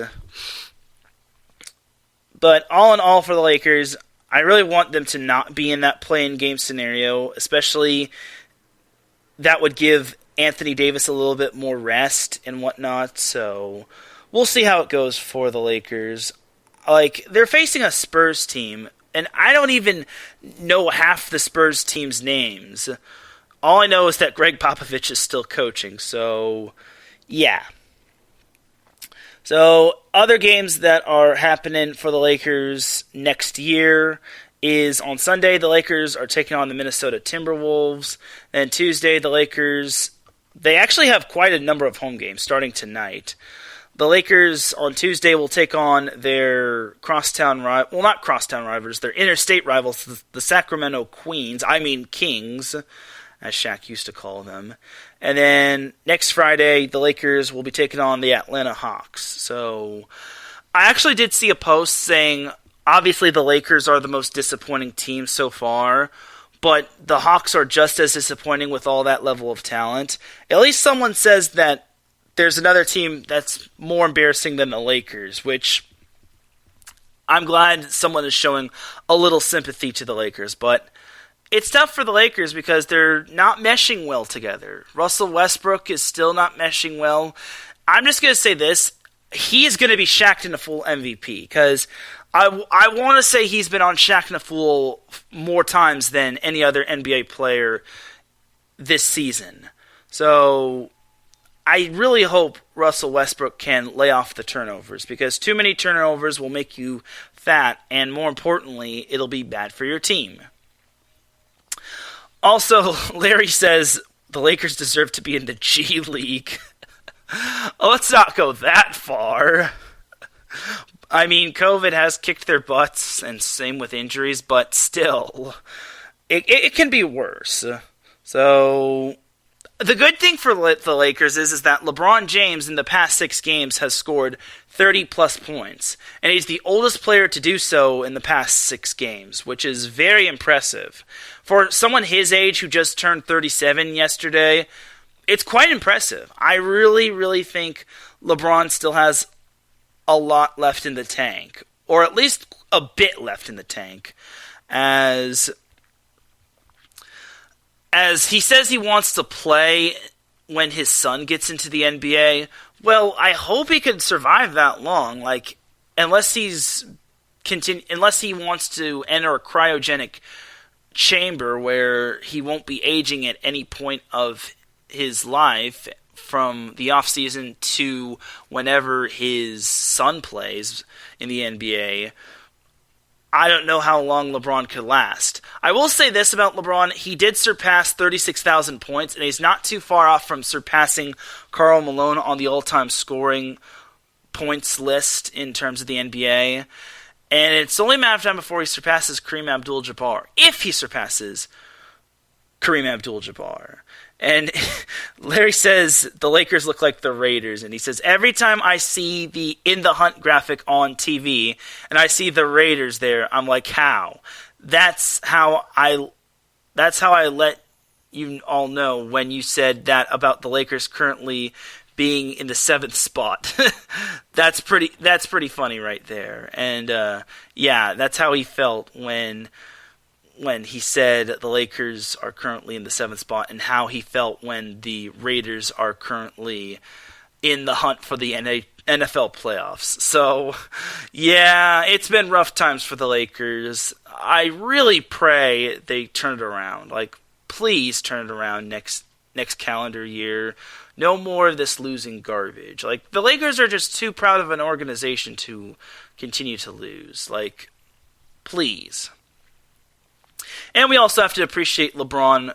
But all in all for the Lakers, I really want them to not be in that play-in game scenario, especially that would give Anthony Davis a little bit more rest and whatnot, so we'll see how it goes for the Lakers. They're facing a Spurs team, and I don't even know half the Spurs team's names. All I know is that Greg Popovich is still coaching, so yeah. So other games that are happening for the Lakers next year is on Sunday, the Lakers are taking on the Minnesota Timberwolves. Then Tuesday, the Lakers they actually have quite a number of home games starting tonight. The Lakers on Tuesday will take on their not crosstown rivals, their interstate rivals, the Sacramento Kings, as Shaq used to call them. And then next Friday, the Lakers will be taking on the Atlanta Hawks. So I actually did see a post saying, obviously the Lakers are the most disappointing team so far, but the Hawks are just as disappointing with all that level of talent. At least someone says that there's another team that's more embarrassing than the Lakers, which I'm glad someone is showing a little sympathy to the Lakers. But it's tough for the Lakers because they're not meshing well together. Russell Westbrook is still not meshing well. I'm just going to say this. He is going to be Shaq in a full MVP because I want to say he's been on Shaq in a full more times than any other NBA player this season. So I really hope Russell Westbrook can lay off the turnovers because too many turnovers will make you fat, and more importantly, it'll be bad for your team. Also, Larry says the Lakers deserve to be in the G League. Let's not go that far. I mean, COVID has kicked their butts, and same with injuries, but still, it can be worse. So the good thing for the Lakers is that LeBron James in the past 6 games has scored 30-plus points, and he's the oldest player to do so in the past 6 games, which is very impressive. For someone his age who just turned 37 yesterday, it's quite impressive. I really, really think LeBron still has a lot left in the tank, or at least a bit left in the tank, as he says he wants to play when his son gets into the NBA. Well, I hope he can survive that long. Like, unless he wants to enter a cryogenic chamber where he won't be aging at any point of his life from the offseason to whenever his son plays in the NBA. I don't know how long LeBron could last. I will say this about LeBron. He did surpass 36,000 points, and he's not too far off from surpassing Karl Malone on the all-time scoring points list in terms of the NBA. And it's only a matter of time before he surpasses Kareem Abdul-Jabbar, if he surpasses Kareem Abdul-Jabbar. And Larry says the Lakers look like the Raiders, and he says every time I see the In the Hunt graphic on TV and I see the Raiders there, I'm like, how? That's how I let you all know when you said that about the Lakers currently being in the 7th spot. That's pretty funny right there. And yeah, that's how he felt when he said the Lakers are currently in the 7th spot, and how he felt when the Raiders are currently in the hunt for the NFL playoffs. So, yeah, it's been rough times for the Lakers. I really pray they turn it around. Like, please turn it around next calendar year. No more of this losing garbage. Like, the Lakers are just too proud of an organization to continue to lose. Like, please. And we also have to appreciate LeBron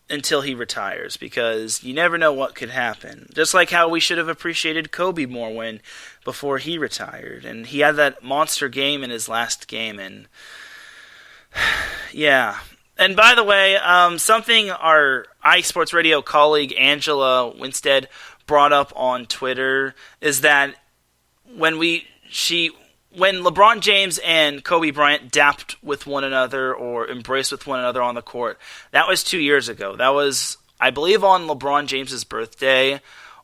until he retires, because you never know what could happen. Just like how we should have appreciated Kobe more before he retired. And he had that monster game in his last game, and yeah. And by the way, something our iSports Radio colleague Angela Winstead brought up on Twitter is that when LeBron James and Kobe Bryant dapped with one another or embraced with one another on the court, that was 2 years ago. That was, I believe, on LeBron James's birthday,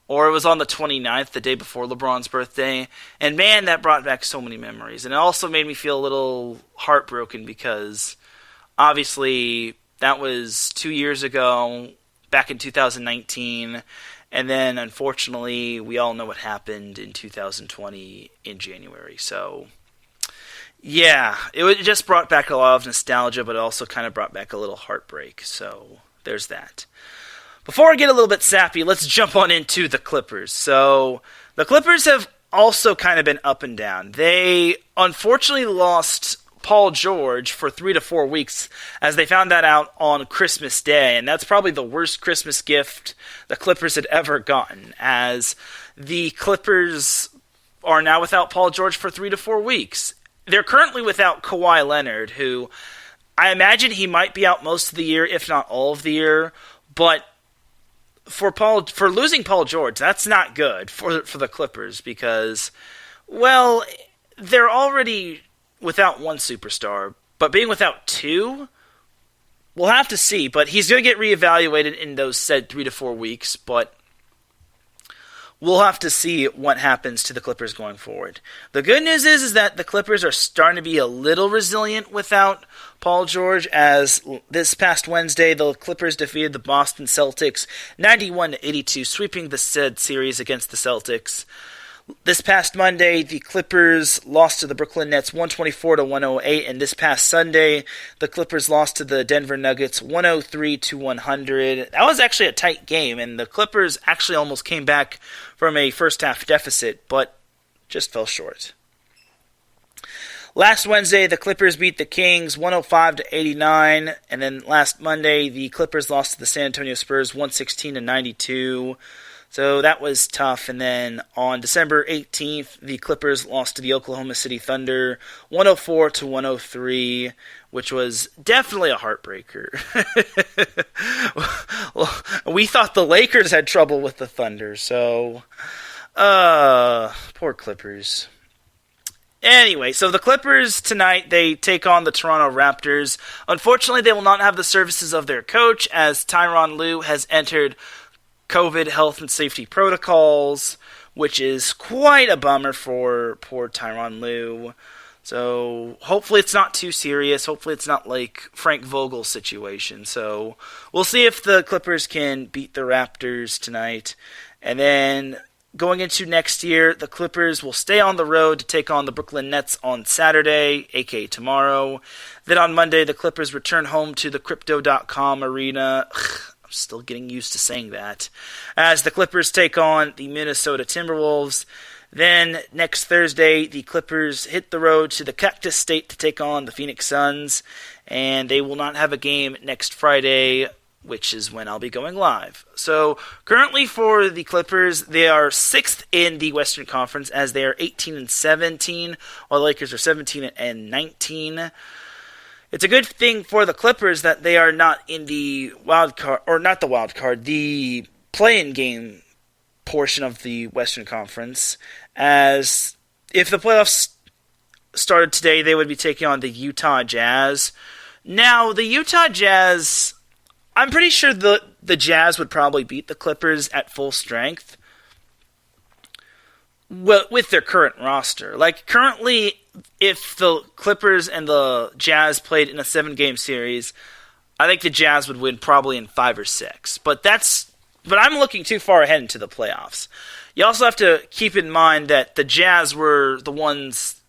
or it was on the 29th, the day before LeBron's birthday. And man, that brought back so many memories. And it also made me feel a little heartbroken because obviously that was 2 years ago, back in 2019. And then, unfortunately, we all know what happened in 2020 in January. So, yeah, it just brought back a lot of nostalgia, but it also kind of brought back a little heartbreak. So, there's that. Before I get a little bit sappy, let's jump on into the Clippers. So, the Clippers have also kind of been up and down. They, unfortunately, lost Paul George for 3 to 4 weeks, as they found that out on Christmas Day, and that's probably the worst Christmas gift the Clippers had ever gotten, as the Clippers are now without Paul George for 3 to 4 weeks. They're currently without Kawhi Leonard, who I imagine he might be out most of the year, if not all of the year, but for losing Paul George, that's not good for the Clippers because, well, they're already without one superstar, but being without two, we'll have to see. But he's going to get reevaluated in those said 3 to 4 weeks, but we'll have to see what happens to the Clippers going forward. The good news is that the Clippers are starting to be a little resilient without Paul George, as this past Wednesday, the Clippers defeated the Boston Celtics 91-82, sweeping the said series against the Celtics. This past Monday, the Clippers lost to the Brooklyn Nets 124-108, and this past Sunday, the Clippers lost to the Denver Nuggets 103-100. That was actually a tight game, and the Clippers actually almost came back from a first-half deficit, but just fell short. Last Wednesday, the Clippers beat the Kings 105-89, and then last Monday, the Clippers lost to the San Antonio Spurs 116-92. So that was tough. And then on December 18th, the Clippers lost to the Oklahoma City Thunder 104-103, which was definitely a heartbreaker. Well, we thought the Lakers had trouble with the Thunder, so poor Clippers. Anyway, so the Clippers tonight, they take on the Toronto Raptors. Unfortunately, they will not have the services of their coach, as Tyronn Lue has entered COVID health and safety protocols, which is quite a bummer for poor Tyronn Lue. So hopefully it's not too serious. Hopefully it's not like Frank Vogel's situation. So we'll see if the Clippers can beat the Raptors tonight. And then going into next year, the Clippers will stay on the road to take on the Brooklyn Nets on Saturday, aka tomorrow. Then on Monday, the Clippers return home to the Crypto.com arena. I'm still getting used to saying that. As the Clippers take on the Minnesota Timberwolves. Then next Thursday, the Clippers hit the road to the Cactus State to take on the Phoenix Suns. And they will not have a game next Friday, which is when I'll be going live. So currently for the Clippers, they are 6th in the Western Conference, as they are 18-17, while the Lakers are 17-19. It's a good thing for the Clippers that they are not in the the play-in game portion of the Western Conference, as if the playoffs started today, they would be taking on the Utah Jazz. Now, the Utah Jazz, I'm pretty sure the Jazz would probably beat the Clippers at full strength, well, with their current roster. Like, currently, if the Clippers and the Jazz played in a 7-game series, I think the Jazz would win probably in 5 or 6. But I'm looking too far ahead into the playoffs. You also have to keep in mind that the Jazz were the ones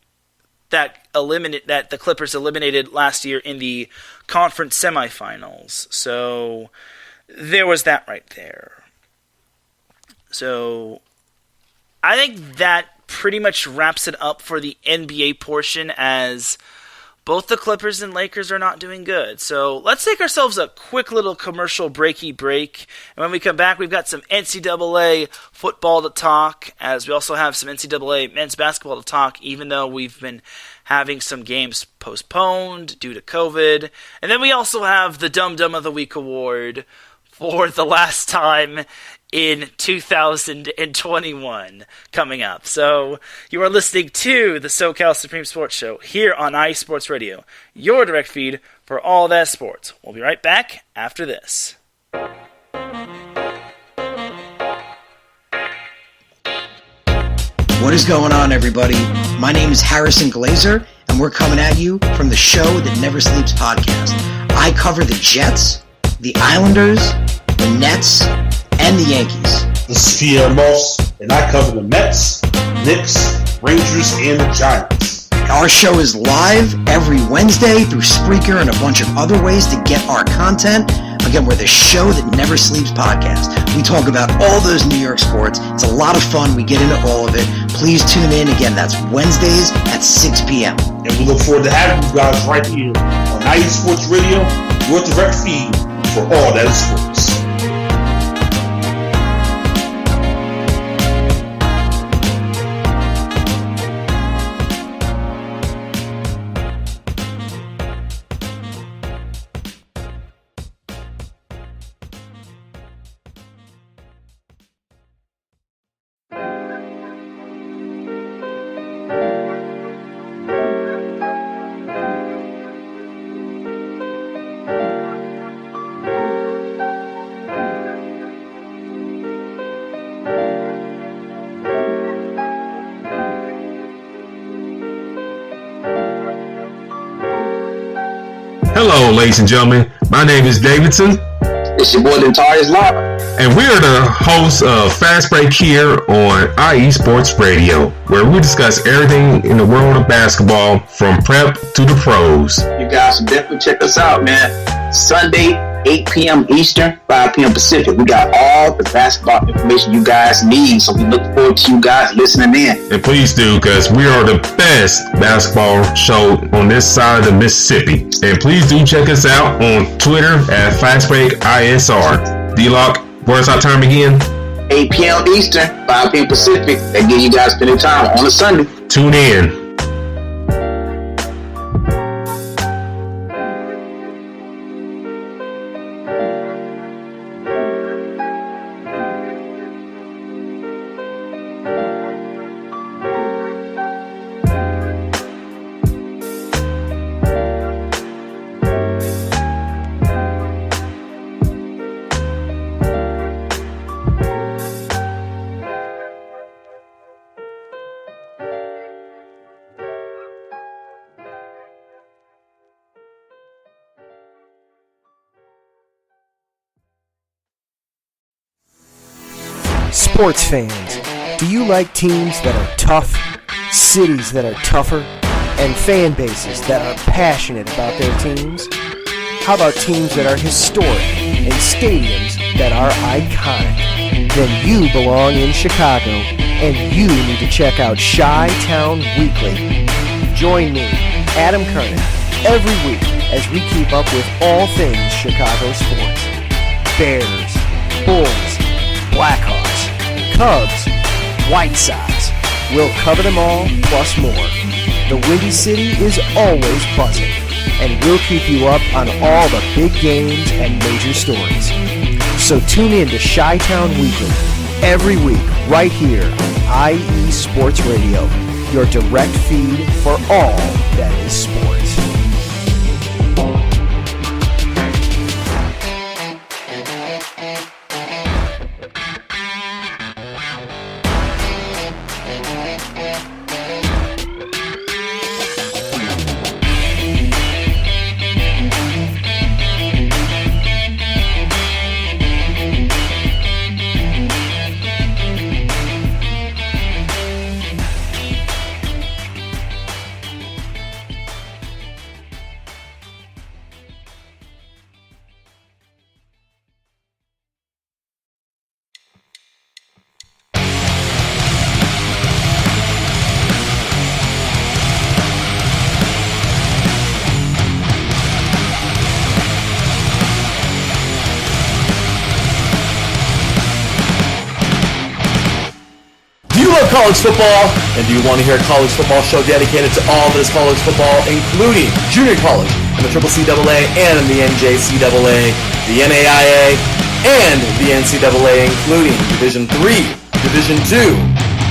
that the Clippers eliminated last year in the conference semifinals. So there was that right there. So I think that pretty much wraps it up for the NBA portion, as both the Clippers and Lakers are not doing good. So let's take ourselves a quick little commercial breaky break. And when we come back, we've got some NCAA football to talk, as we also have some NCAA men's basketball to talk, even though we've been having some games postponed due to COVID. And then we also have the Dum Dum of the Week award for the last time in 2021 coming up. So you are listening to the SoCal Supreme Sports Show here on IE Sports Radio, your direct feed for all that sports. We'll be right back after this. What is going on, everybody? My name is Harrison Glazer, and we're coming at you from the Show That Never Sleeps podcast. I cover the Jets, the Islanders, the Nets, and the Yankees. This is Pierre Moss, and I cover the Mets, Knicks, Rangers, and the Giants. Our show is live every Wednesday through Spreaker and a bunch of other ways to get our content. Again, we're the Show That Never Sleeps podcast. We talk about all those New York sports. It's a lot of fun. We get into all of it. Please tune in. Again, that's Wednesdays at 6 p.m. And we look forward to having you guys right here on IE Sports Radio, your direct feed for all that is sports. Hello, ladies and gentlemen. My name is Davidson. It's your boy, Dentarius Lava. And we are the hosts of Fast Break here on IE Sports Radio, where we discuss everything in the world of basketball from prep to the pros. You guys should definitely check us out, man. Sunday, 8 p.m. Eastern, 5 p.m. Pacific. We got all the basketball information you guys need, so we look forward to you guys listening in. And please do, because we are the best basketball show on this side of the Mississippi. And please do check us out on Twitter at FastBreakISR. D-Lock, where's our time again? 8 p.m. Eastern, 5 p.m. Pacific. That give you guys plenty of time on a Sunday. Tune in. Sports fans, do you like teams that are tough, cities that are tougher, and fan bases that are passionate about their teams? How about teams that are historic and stadiums that are iconic? Then you belong in Chicago, and you need to check out Chi-Town Weekly. Join me, Adam Kernan, every week as we keep up with all things Chicago sports. Bears, Bulls, Blackhawks, Cubs, White Sox. We'll cover them all, plus more. The Windy City is always buzzing, and we'll keep you up on all the big games and major stories. So tune in to Chi-Town Weekly every week right here on IE Sports Radio, your direct feed for all that is sports. College football, and do you want to hear a college football show dedicated to all that is college football, including junior college and the CCCAA and the NJCAA, the NAIA, and the NCAA, including Division III, Division II,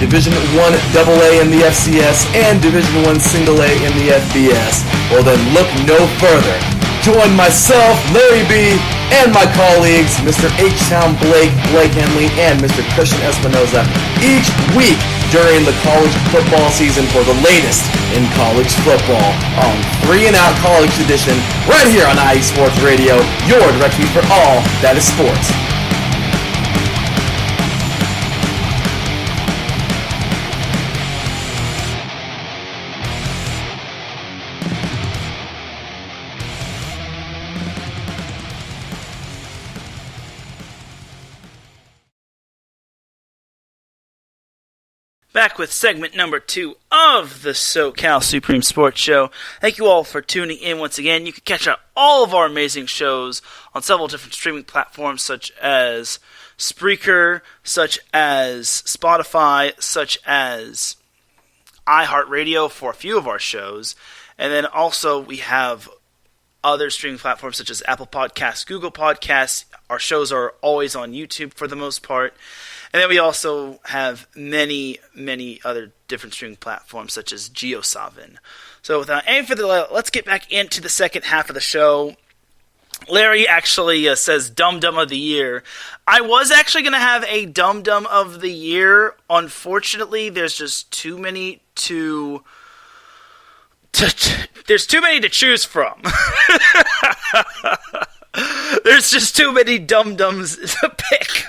Division I AA in the FCS, and Division I A in the FBS. Well then, look no further. Join myself, Larry B., and my colleagues, Mr. H-Town Blake Henley, and Mr. Christian Espinoza, each week during the college football season for the latest in college football on 3 and Out College Edition, right here on IE Sports Radio, your direct feed for all that is sports. Back with segment number 2 of the SoCal Supreme Sports Show. Thank you all for tuning in once again. You can catch up all of our amazing shows on several different streaming platforms such as Spreaker, such as Spotify, such as iHeartRadio for a few of our shows. And then also we have other streaming platforms such as Apple Podcasts, Google Podcasts. Our shows are always on YouTube for the most part. And then we also have many, many other different streaming platforms such as GeoSavin. So without any further delay, let's get back into the second half of the show. Larry actually says Dum Dum of the Year. I was actually going to have a Dum Dum of the Year. Unfortunately, there's just too many there's too many to choose from. There's just too many Dum Dums to pick.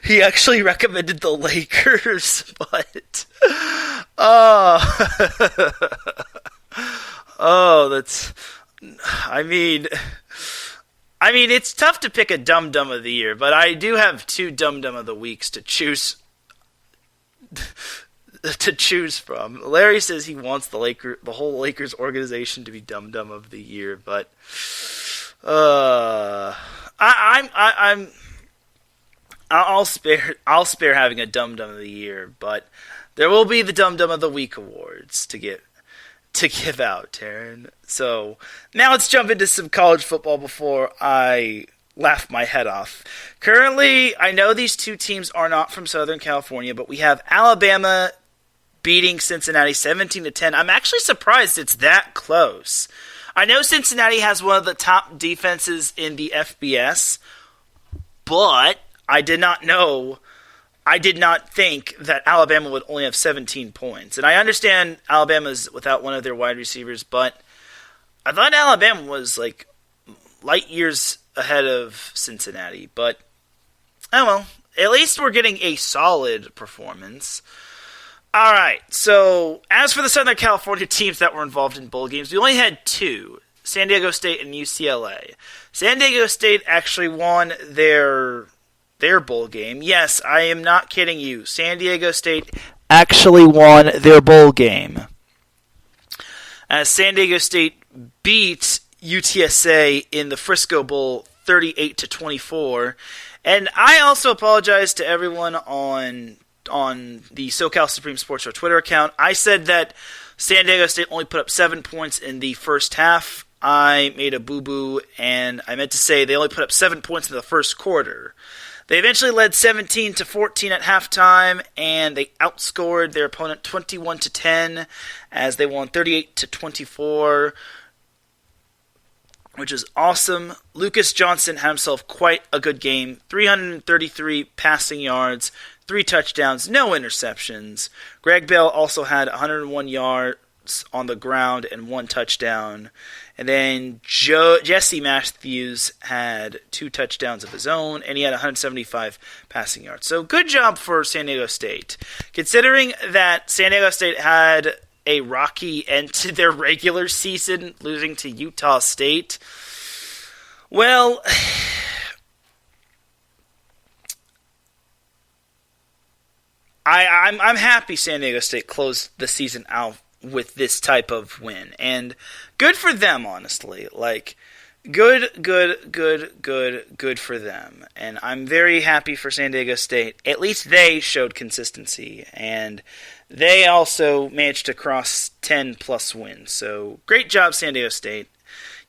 He actually recommended the Lakers, but that's. I mean, it's tough to pick a Dum Dum of the Year, but I do have 2 Dum Dum of the Weeks to choose from. Larry says he wants the whole Lakers organization to be Dum Dum of the Year, but I'll spare having a Dum Dum of the Year, but there will be the Dum Dum of the Week awards to give out, Teran. So now let's jump into some college football before I laugh my head off. Currently, I know these 2 teams are not from Southern California, but we have Alabama beating Cincinnati 17-10. I'm actually surprised it's that close. I know Cincinnati has one of the top defenses in the FBS, but I did not think that Alabama would only have 17 points. And I understand Alabama's without one of their wide receivers, but I thought Alabama was like light years ahead of Cincinnati. But, oh well, at least we're getting a solid performance. All right, so as for the Southern California teams that were involved in bowl games, we only had 2, San Diego State and UCLA. San Diego State actually won their bowl game. Yes, I am not kidding you. San Diego State actually won their bowl game. As San Diego State beat UTSA in the Frisco Bowl 38-24. And I also apologize to everyone on the SoCal Supreme Sports Show Twitter account. I said that San Diego State only put up 7 points in the first half. I made a boo-boo, and I meant to say they only put up 7 points in the first quarter. They eventually led 17-14 at halftime, and they outscored their opponent 21-10 as they won 38-24, which is awesome. Lucas Johnson had himself quite a good game. 333 passing yards, 3 touchdowns, no interceptions. Greg Bell also had 101 yards on the ground and 1 touchdown. And then Jesse Matthews had 2 touchdowns of his own, and he had 175 passing yards. So good job for San Diego State. Considering that San Diego State had a rocky end to their regular season, losing to Utah State, well, I'm happy San Diego State closed the season out with this type of win, and good for them, honestly. Like, good for them. And I'm very happy for San Diego State. At least they showed consistency, and they also managed to cross 10-plus wins. So, great job, San Diego State.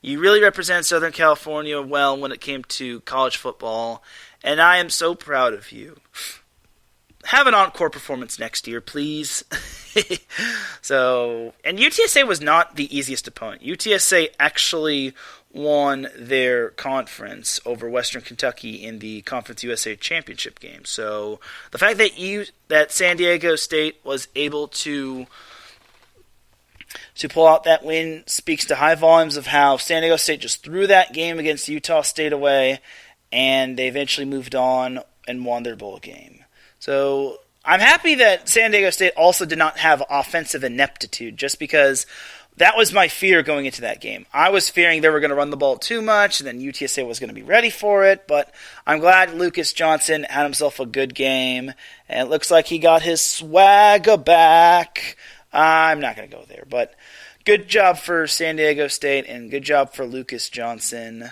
You really represent Southern California well when it came to college football, and I am so proud of you. Have an encore performance next year, please. And UTSA was not the easiest opponent. UTSA actually won their conference over Western Kentucky in the Conference USA Championship game. So the fact that San Diego State was able to pull out that win speaks to high volumes of how San Diego State just threw that game against Utah State away, and they eventually moved on and won their bowl game. So I'm happy that San Diego State also did not have offensive ineptitude, just because That was my fear going into that game. I was fearing they were going to run the ball too much, and then UTSA was going to be ready for it, but I'm glad Lucas Johnson had himself a good game, and it looks like he got his swagger back. I'm not going to go there, but good job for San Diego State, and good job for Lucas Johnson.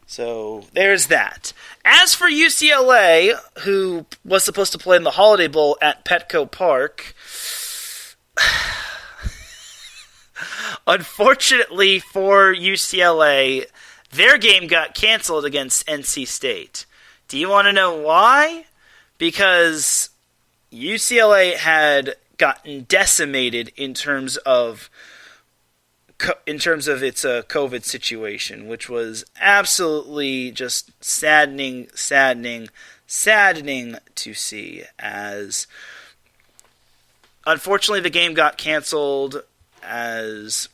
So there's that. As for UCLA, who was supposed to play in the Holiday Bowl at Petco Park, unfortunately for UCLA, their game got canceled against NC State. Do you want to know why? Because UCLA had gotten decimated in terms of its COVID situation, which was absolutely just saddening to see. As unfortunately, the game got canceled as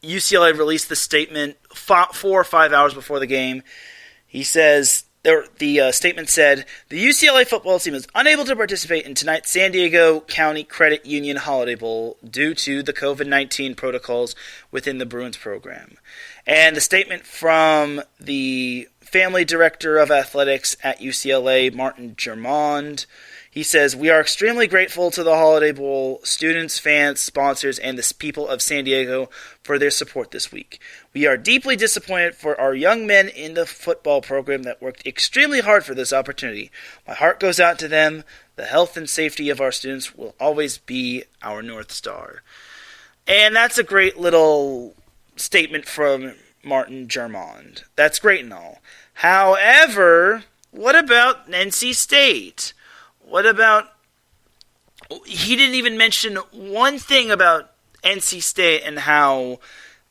UCLA released the statement 4 or 5 hours before the game. He says, the statement said, the UCLA football team is unable to participate in tonight's San Diego County Credit Union Holiday Bowl due to the COVID-19 protocols within the Bruins program. And the statement from the family director of athletics at UCLA, Martin Germond, he says, we are extremely grateful to the Holiday Bowl students, fans, sponsors, and the people of San Diego for their support this week. We are deeply disappointed for our young men in the football program that worked extremely hard for this opportunity. My heart goes out to them. The health and safety of our students will always be our North Star. And that's a great little statement from Martin Germond. That's great and all. However, what about NC State? What about... He didn't even mention one thing about NC State and how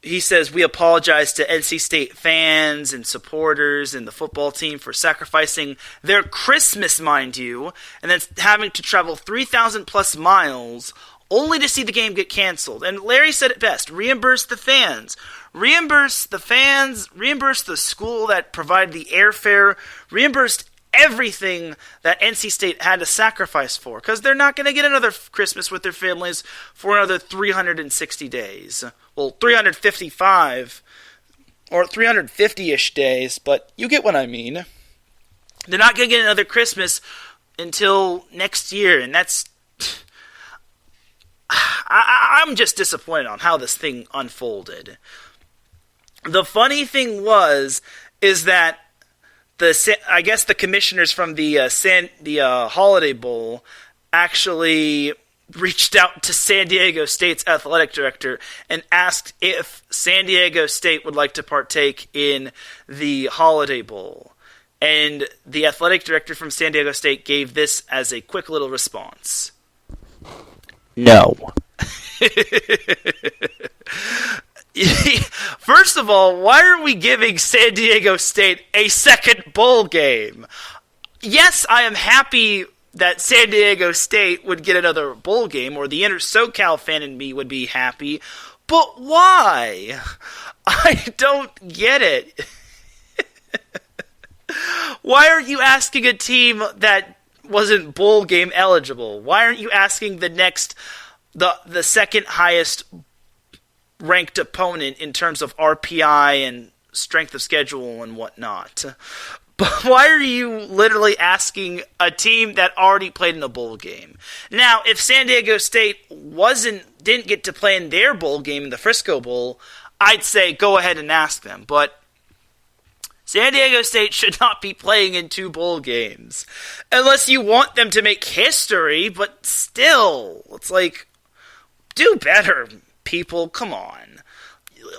he says, we apologize to NC State fans and supporters and the football team for sacrificing their Christmas, mind you, and then having to travel 3,000 plus miles only to see the game get canceled. And Larry said it best, reimburse the fans. Reimburse the fans, reimburse the school that provided the airfare, reimburse everything that NC State had to sacrifice for, because they're not going to get another Christmas with their families for another 360 days. Well, 355 or 350-ish days, but you get what I mean. They're not going to get another Christmas until next year, and that's... I'm just disappointed on how this thing unfolded. The funny thing is that I guess the commissioners from the Holiday Bowl actually reached out to San Diego State's athletic director and asked if San Diego State would like to partake in the Holiday Bowl. And the athletic director from San Diego State gave this as a quick little response. No. First of all, why are we giving San Diego State a second bowl game? Yes, I am happy that San Diego State would get another bowl game, or the inner SoCal fan in me would be happy, but why? I don't get it. Why aren't you asking a team that wasn't bowl game eligible? Why aren't you asking the second highest ranked opponent in terms of RPI and strength of schedule and whatnot? But why are you literally asking a team that already played in a bowl game? Now, if San Diego State didn't get to play in their bowl game in the Frisco Bowl, I'd say go ahead and ask them. But San Diego State should not be playing in 2 bowl games. Unless you want them to make history, but still, it's like, do better, people, come on.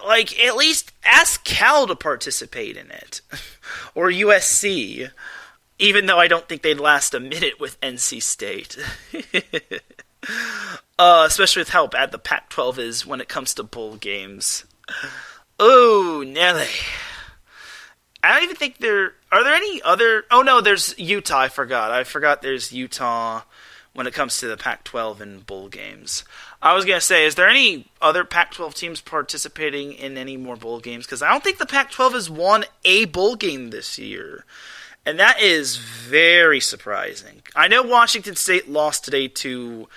Like, at least ask Cal to participate in it. Or USC. Even though I don't think they'd last a minute with NC State. Especially with how bad the Pac-12 is when it comes to bowl games. Oh, Nelly. I don't even think are there any other... Oh, no, there's Utah, I forgot there's Utah when it comes to the Pac-12 and bowl games. I was going to say, is there any other Pac-12 teams participating in any more bowl games? Because I don't think the Pac-12 has won a bowl game this year. And that is very surprising. I know Washington State lost today to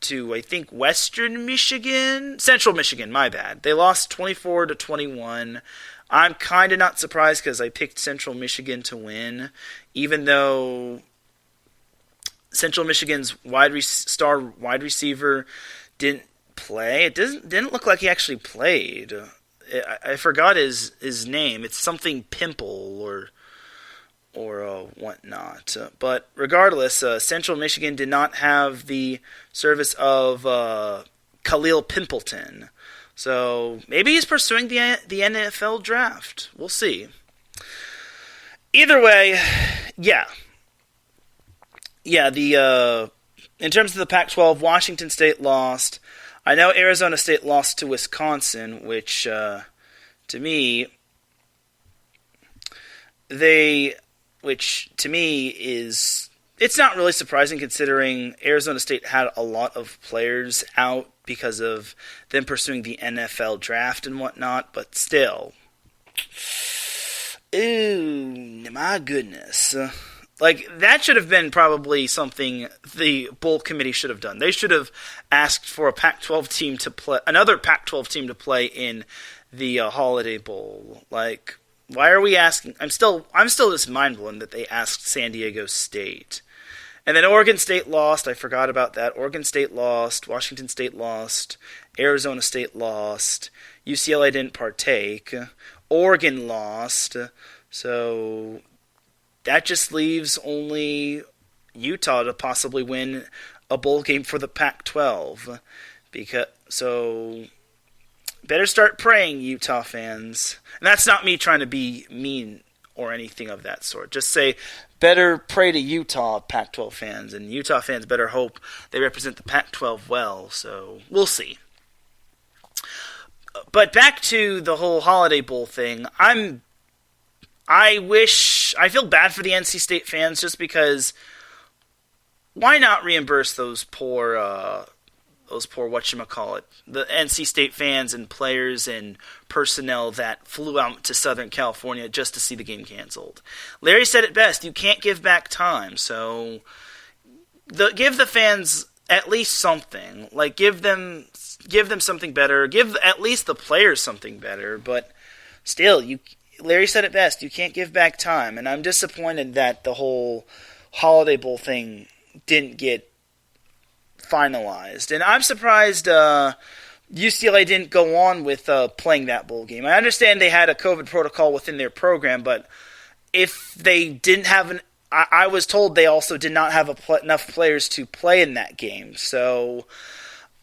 to, I think, Central Michigan, my bad. They lost 24-21. I'm kind of not surprised because I picked Central Michigan to win, even though Central Michigan's star wide receiver didn't play. It didn't look like he actually played. I forgot his name. It's something Pimple or whatnot. But regardless, Central Michigan did not have the service of Khalil Pimpleton. So maybe he's pursuing the NFL draft. We'll see. Either way, yeah. In terms of the Pac-12, Washington State lost. I know Arizona State lost to Wisconsin, which to me is, it's not really surprising considering Arizona State had a lot of players out because of them pursuing the NFL draft and whatnot, but still. Ooh, my goodness. Like, that should have been probably something the bowl committee should have done. They should have asked for a Pac-12 team to play, another Pac-12 team to play in the Holiday Bowl. Like, why are we asking? I'm still just mind blown that they asked San Diego State. And then Oregon State lost. I forgot about that. Oregon State lost. Washington State lost. Arizona State lost. UCLA didn't partake. Oregon lost. So that just leaves only Utah to possibly win a bowl game for the Pac-12. So better start praying, Utah fans. And that's not me trying to be mean or anything of that sort. Just say, better pray to Utah, Pac-12 fans. And Utah fans better hope they represent the Pac-12 well. So we'll see. But back to the whole Holiday Bowl thing. I feel bad for the NC State fans just because why not reimburse those poor whatchamacallit, the NC State fans and players and personnel that flew out to Southern California just to see the game canceled. Larry said it best, you can't give back time, so give the fans at least something. Like, give them something better, give at least the players something better, but still, Larry said it best, you can't give back time, and I'm disappointed that the whole Holiday Bowl thing didn't get finalized. And I'm surprised UCLA didn't go on with playing that bowl game. I understand they had a COVID protocol within their program, but if they didn't have I was told they also did not have enough players to play in that game. So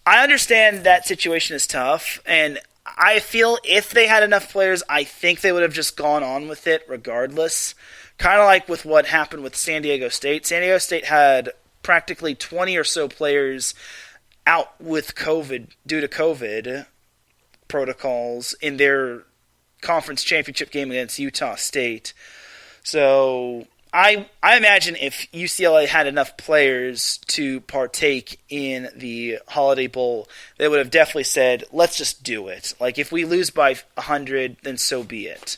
I understand that situation is tough, and I feel if they had enough players, I think they would have just gone on with it regardless. Kind of like with what happened with San Diego State. San Diego State had practically 20 or so players out with COVID due to COVID protocols in their conference championship game against Utah State. So I imagine if UCLA had enough players to partake in the Holiday Bowl, they would have definitely said, let's just do it. Like, if we lose by 100, then so be it.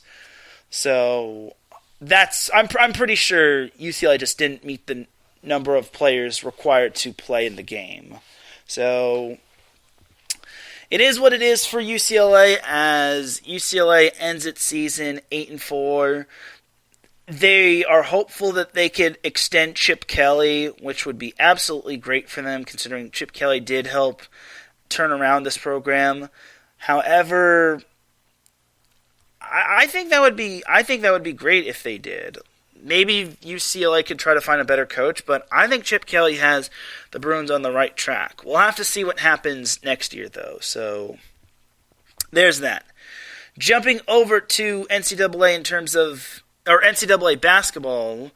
So I'm pretty sure UCLA just didn't meet the number of players required to play in the game. So it is what it is for UCLA as UCLA ends its season 8-4. They are hopeful that they could extend Chip Kelly, which would be absolutely great for them considering Chip Kelly did help turn around this program. However, I think that would be great if they did. Maybe UCLA could try to find a better coach, but I think Chip Kelly has the Bruins on the right track. We'll have to see what happens next year, though. So there's that. Jumping over to NCAA NCAA basketball,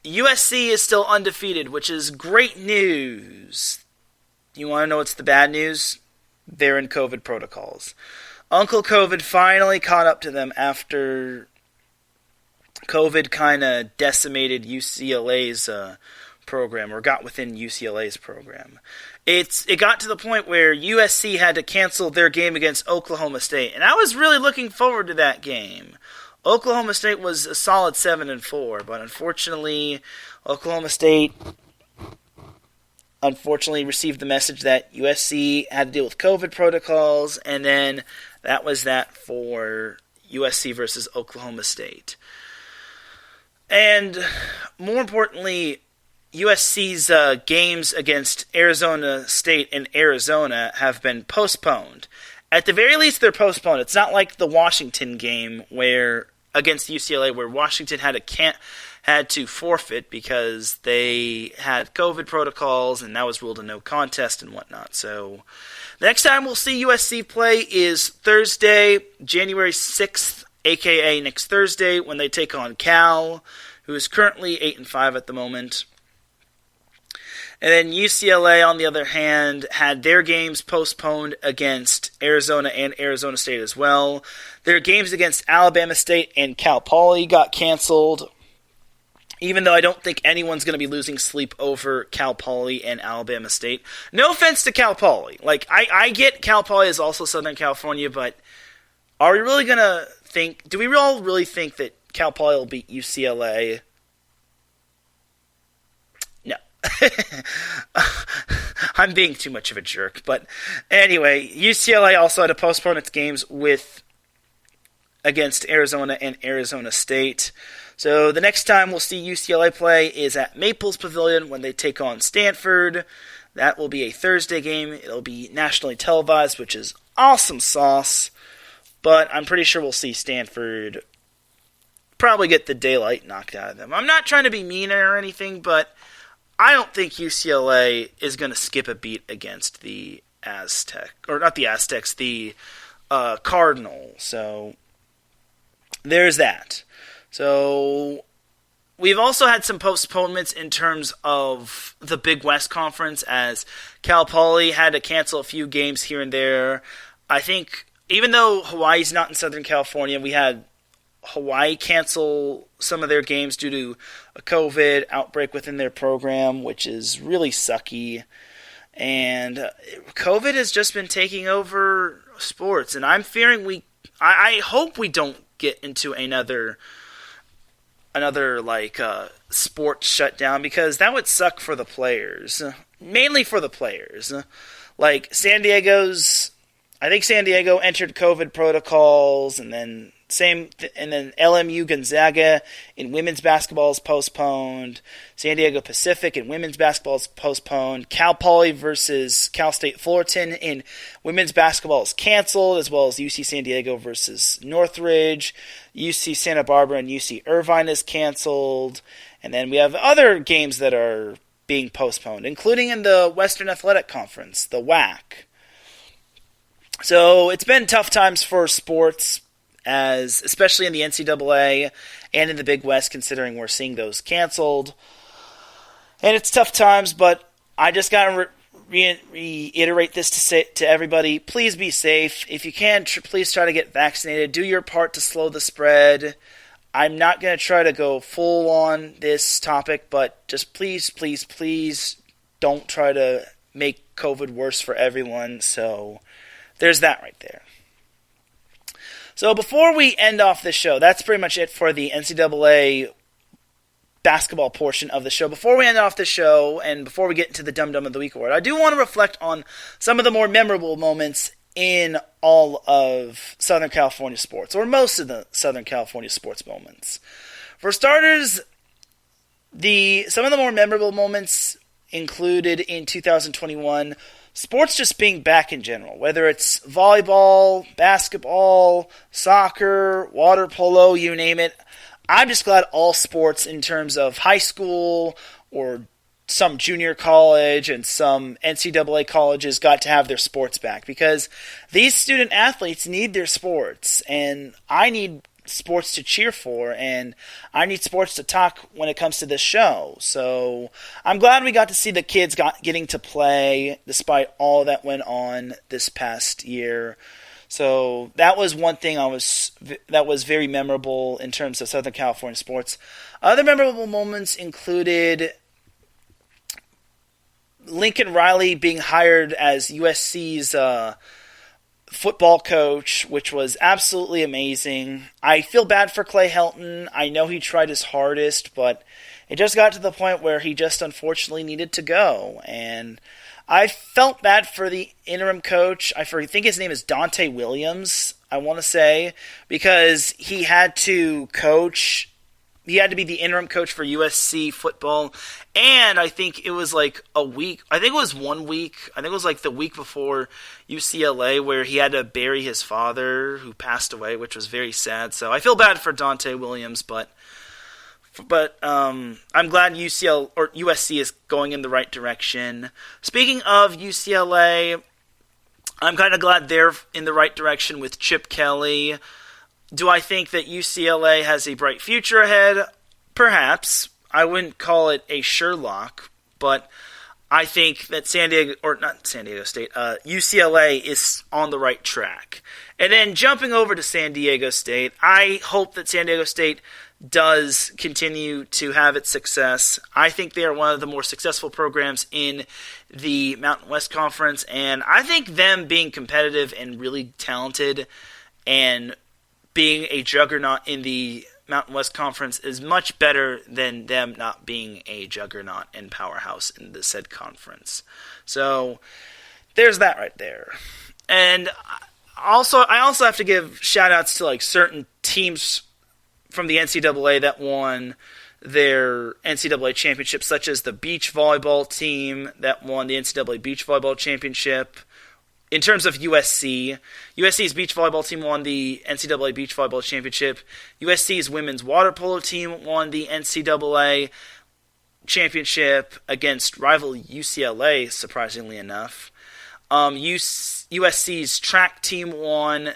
USC is still undefeated, which is great news. You want to know what's the bad news? They're in COVID protocols. Uncle COVID finally caught up to them after COVID kind of decimated UCLA's program, or got within UCLA's program. It got to the point where USC had to cancel their game against Oklahoma State, and I was really looking forward to that game. Oklahoma State was a solid 7-4, but unfortunately, Oklahoma State unfortunately received the message that USC had to deal with COVID protocols, and then that was that for USC versus Oklahoma State. And more importantly, USC's games against Arizona State and Arizona have been postponed. At the very least, they're postponed. It's not like the Washington game where against UCLA, where Washington had to forfeit because they had COVID protocols, and that was ruled a no contest and whatnot. So the next time we'll see USC play is Thursday, January 6th, a.k.a. next Thursday, when they take on Cal, who is currently 8-5 at the moment. And then UCLA, on the other hand, had their games postponed against Arizona and Arizona State as well. Their games against Alabama State and Cal Poly got canceled, even though I don't think anyone's going to be losing sleep over Cal Poly and Alabama State. No offense to Cal Poly. Like, I get Cal Poly is also Southern California, but are we really going to think... Do we all really think that Cal Poly will beat UCLA? No. I'm being too much of a jerk. But anyway, UCLA also had to postpone its games against Arizona and Arizona State. So the next time we'll see UCLA play is at Maples Pavilion when they take on Stanford. That will be a Thursday game. It'll be nationally televised, which is awesome sauce. But I'm pretty sure we'll see Stanford probably get the daylight knocked out of them. I'm not trying to be mean or anything, but I don't think UCLA is going to skip a beat against the Cardinals. So there's that. So we've also had some postponements in terms of the Big West Conference, as Cal Poly had to cancel a few games here and there. I think even though Hawaii's not in Southern California, we had Hawaii cancel some of their games due to a COVID outbreak within their program, which is really sucky. And COVID has just been taking over sports, and I'm fearing I hope we don't get into another sports shutdown, because that would suck for the players, mainly for the players. Like I think San Diego entered COVID protocols, and then LMU Gonzaga in women's basketball is postponed. San Diego Pacific in women's basketball is postponed. Cal Poly versus Cal State Fullerton in women's basketball is canceled, as well as UC San Diego versus Northridge. UC Santa Barbara and UC Irvine is canceled. And then we have other games that are being postponed, including in the Western Athletic Conference, the WAC. So it's been tough times for sports, especially in the NCAA and in the Big West, considering we're seeing those canceled. And it's tough times, but I just got to reiterate this to everybody. Please be safe. If you can, please try to get vaccinated. Do your part to slow the spread. I'm not going to try to go full on this topic, but just please, please, please don't try to make COVID worse for everyone. So there's that right there. So before we end off this show, that's pretty much it for the NCAA basketball portion of the show. Before we end off the show, and before we get into the Dum Dum of the Week award, I do want to reflect on some of the more memorable moments in all of Southern California sports, or most of the Southern California sports moments. For starters, some of the more memorable moments included in 2021 sports just being back in general, whether it's volleyball, basketball, soccer, water polo, you name it. I'm just glad all sports in terms of high school or some junior college and some NCAA colleges got to have their sports back, because these student athletes need their sports, and I need sports to cheer for, and I need sports to talk when it comes to this show. So I'm glad we got to see the kids getting to play despite all that went on this past year. So that was one thing that was very memorable in terms of Southern California sports. Other memorable moments included Lincoln Riley being hired as USC's football coach, which was absolutely amazing. I feel bad for Clay Helton. I know he tried his hardest, but it just got to the point where he just unfortunately needed to go. And I felt bad for the interim coach. I think his name is Dante Williams, I want to say, because he had to coach. He had to be the interim coach for USC football, and I think it was like a week. I think it was 1 week. I think it was like the week before UCLA where he had to bury his father who passed away, which was very sad. So I feel bad for Dante Williams, but I'm glad USC is going in the right direction. Speaking of UCLA, I'm kind of glad they're in the right direction with Chip Kelly. Do I think that UCLA has a bright future ahead? Perhaps. I wouldn't call it a sure lock, but I think that UCLA is on the right track. And then jumping over to San Diego State, I hope that San Diego State does continue to have its success. I think they are one of the more successful programs in the Mountain West Conference, and I think them being competitive and really talented and being a juggernaut in the Mountain West Conference is much better than them not being a juggernaut and powerhouse in the said conference. So there's that right there. And I also have to give shout-outs to like certain teams from the NCAA that won their NCAA championship, such as the beach volleyball team that won the NCAA beach volleyball championship. In terms of USC's beach volleyball team won the NCAA beach volleyball championship. USC's women's water polo team won the NCAA championship against rival UCLA, surprisingly enough. USC's track team won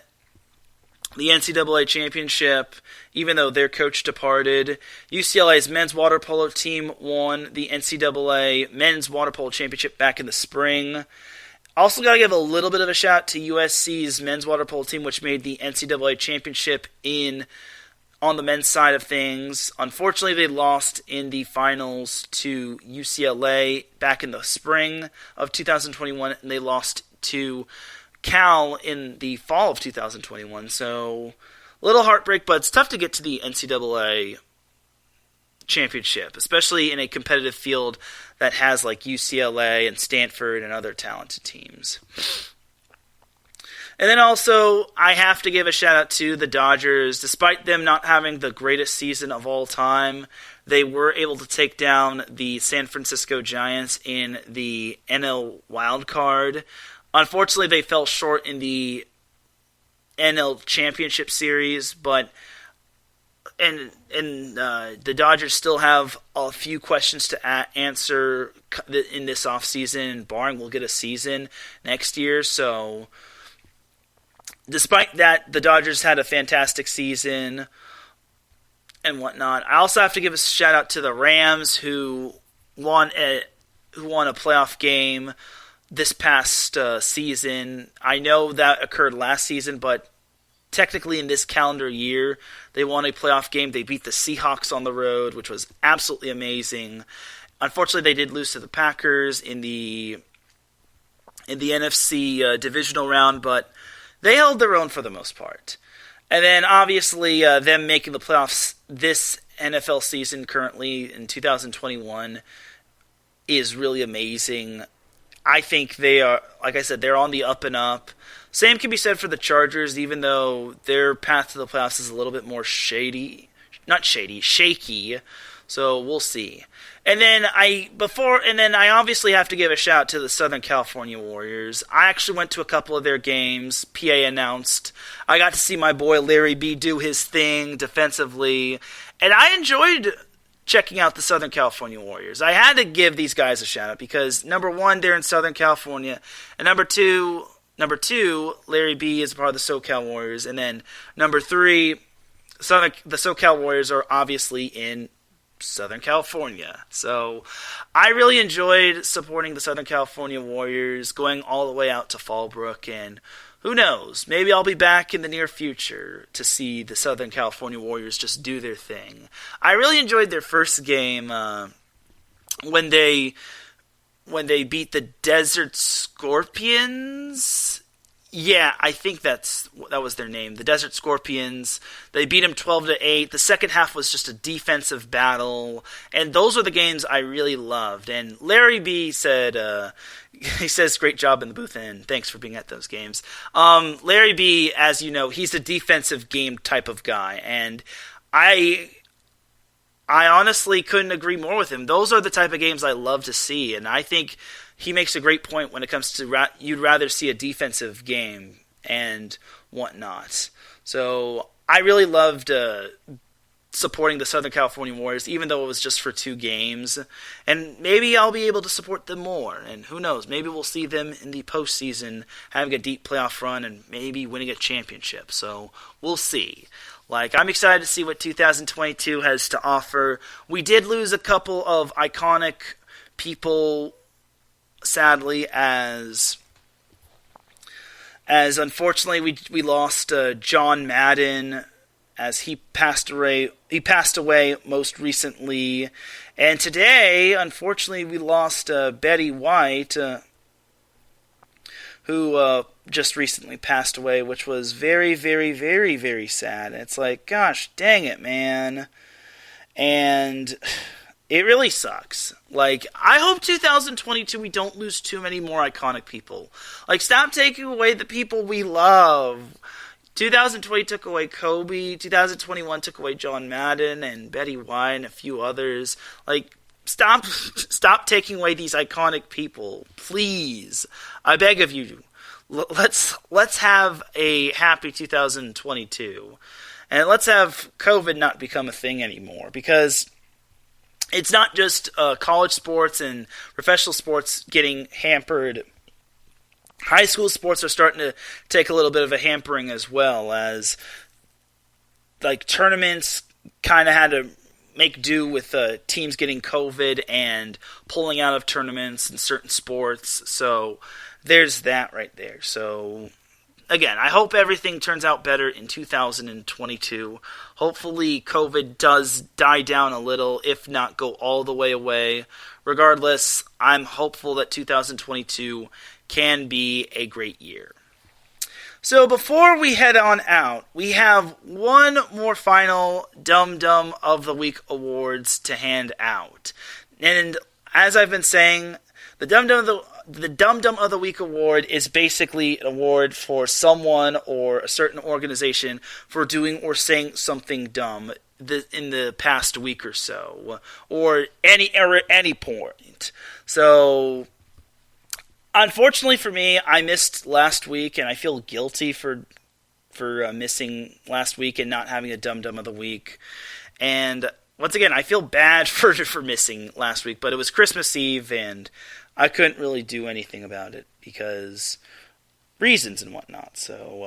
the NCAA championship, even though their coach departed. UCLA's men's water polo team won the NCAA men's water polo championship back in the spring. Also got to give a little bit of a shout to USC's men's water polo team, which made the NCAA championship on the men's side of things. Unfortunately, they lost in the finals to UCLA back in the spring of 2021, and they lost to Cal in the fall of 2021. So, a little heartbreak, but it's tough to get to the NCAA championship, especially in a competitive field that has like UCLA and Stanford and other talented teams. And then also, I have to give a shout out to the Dodgers. Despite them not having the greatest season of all time, they were able to take down the San Francisco Giants in the NL Wild Card. Unfortunately, they fell short in the NL Championship Series, but the Dodgers still have a few questions to answer in this offseason, barring we'll get a season next year. So, despite that, the Dodgers had a fantastic season and whatnot. I also have to give a shout out to the Rams, who won a playoff game this past season. I know that occurred last season, but technically in this calendar year, they won a playoff game. They beat the Seahawks on the road, which was absolutely amazing. Unfortunately, they did lose to the Packers in the NFC divisional round, but they held their own for the most part. And then, obviously, them making the playoffs this NFL season currently in 2021 is really amazing. I think they are, like I said, they're on the up and up. Same can be said for the Chargers, even though their path to the playoffs is a little bit more shaky. So we'll see. And then I obviously have to give a shout out to the Southern California Warriors. I actually went to a couple of their games. PA announced. I got to see my boy Larry B do his thing defensively, and I enjoyed checking out the Southern California Warriors. I had to give these guys a shout out because number one, they're in Southern California, and number two, Larry B is part of the SoCal Warriors, and then number three, the SoCal Warriors are obviously in Southern California. So I really enjoyed supporting the Southern California Warriors, going all the way out to Fallbrook, and who knows, maybe I'll be back in the near future to see the Southern California Warriors just do their thing. I really enjoyed their first game when they beat the Desert Scorpions. Yeah, I think that was their name, the Desert Scorpions. They beat them 12-8. The second half was just a defensive battle, and those are the games I really loved. And Larry B said, he says, great job in the booth, and thanks for being at those games. Larry B, as you know, he's a defensive game type of guy, and I honestly couldn't agree more with him. Those are the type of games I love to see, and I think he makes a great point when it comes to you'd rather see a defensive game and whatnot. So I really loved supporting the Southern California Warriors, even though it was just for 2 games. And maybe I'll be able to support them more. And who knows, maybe we'll see them in the postseason having a deep playoff run and maybe winning a championship. So we'll see. I'm excited to see what 2022 has to offer. We did lose a couple of iconic people, sadly, as unfortunately we lost John Madden, as he passed away most recently, and today unfortunately we lost Betty White, who just recently passed away, which was very, very, very, very sad. It's like, gosh dang it, man. And it really sucks. I hope 2022 we don't lose too many more iconic people. Stop taking away the people we love. 2020 took away Kobe. 2021 took away John Madden and Betty White and a few others. Stop taking away these iconic people, please. I beg of you. Let's have a happy 2022, and let's have COVID not become a thing anymore, because it's not just college sports and professional sports getting hampered. High school sports are starting to take a little bit of a hampering as well, as tournaments kind of had to make do with teams getting COVID and pulling out of tournaments in certain sports. So there's that right there. So again, I hope everything turns out better in 2022. Hopefully COVID does die down a little, if not go all the way away. Regardless, I'm hopeful that 2022 can be a great year. So before we head on out, we have one more final Dum Dum of the Week awards to hand out. And as I've been saying, the Dum Dum of the Week award is basically an award for someone or a certain organization for doing or saying something dumb in the past week or so, or any point. So unfortunately for me, I missed last week, and I feel guilty for missing last week and not having a Dum Dum of the Week. And once again, I feel bad for missing last week, but it was Christmas Eve, and I couldn't really do anything about it because reasons and whatnot. So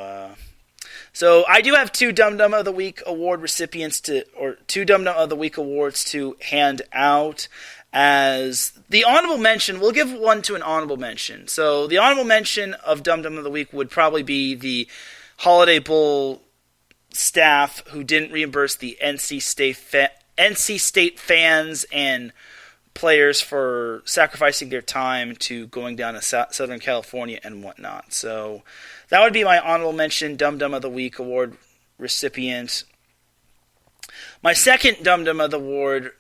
I do have 2 Dum Dum of the Week award recipients or 2 Dum Dum of the Week awards to hand out. As the honorable mention, we'll give one to an honorable mention. So the honorable mention of Dum Dum of the Week would probably be the Holiday Bowl staff who didn't reimburse the NC State fans and players for sacrificing their time to going down to Southern California and whatnot. So that would be my honorable mention Dum Dum of the Week award recipient. My second Dum Dum of the Award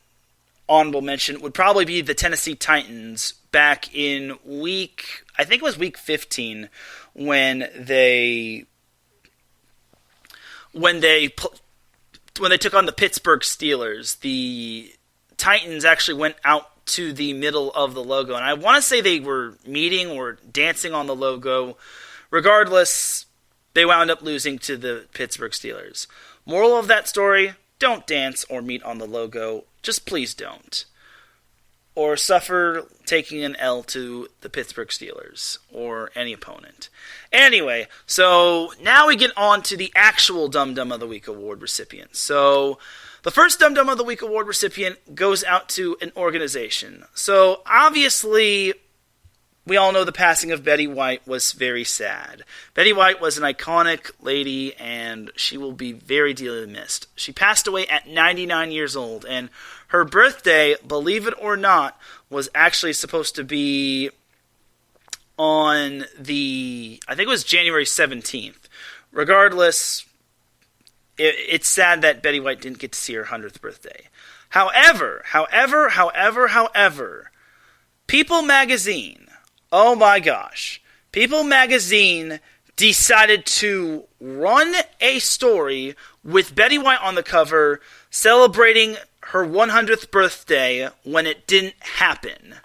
honorable mention would probably be the Tennessee Titans back in week 15, when they took on the Pittsburgh Steelers. The Titans actually went out to the middle of the logo, and I want to say they were meeting or dancing on the logo. Regardless, they wound up losing to the Pittsburgh Steelers. Moral of that story: don't dance or meet on the logo. Just please don't. Or suffer taking an L to the Pittsburgh Steelers or any opponent. Anyway, so now we get on to the actual Dum Dum of the Week award recipients. So the first Dum Dum of the Week award recipient goes out to an organization. So obviously, we all know the passing of Betty White was very sad. Betty White was an iconic lady, and she will be very dearly missed. She passed away at 99 years old, and her birthday, believe it or not, was actually supposed to be on I think it was January 17th. Regardless, it's sad that Betty White didn't get to see her 100th birthday. However, People Magazine, oh my gosh, People Magazine decided to run a story with Betty White on the cover celebrating her 100th birthday when it didn't happen.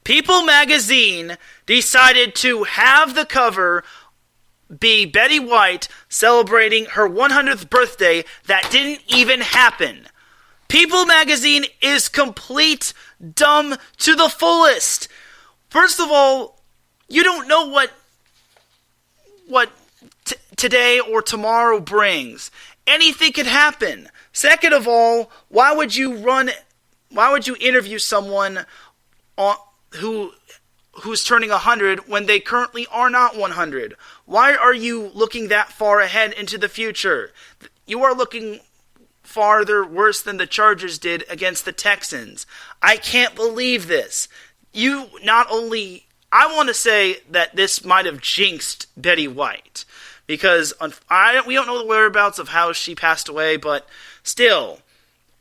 People Magazine decided to have the cover be Betty White celebrating her 100th birthday that didn't even happen. People Magazine is complete dumb to the fullest. First of all, you don't know what today or tomorrow brings. Anything could happen. Second of all, why would you interview someone who's turning 100 when they currently are not 100? Why are you looking that far ahead into the future? You are looking farther worse than the Chargers did against the Texans. I can't believe this. I want to say that this might have jinxed Betty White, because we don't know the whereabouts of how she passed away, but still,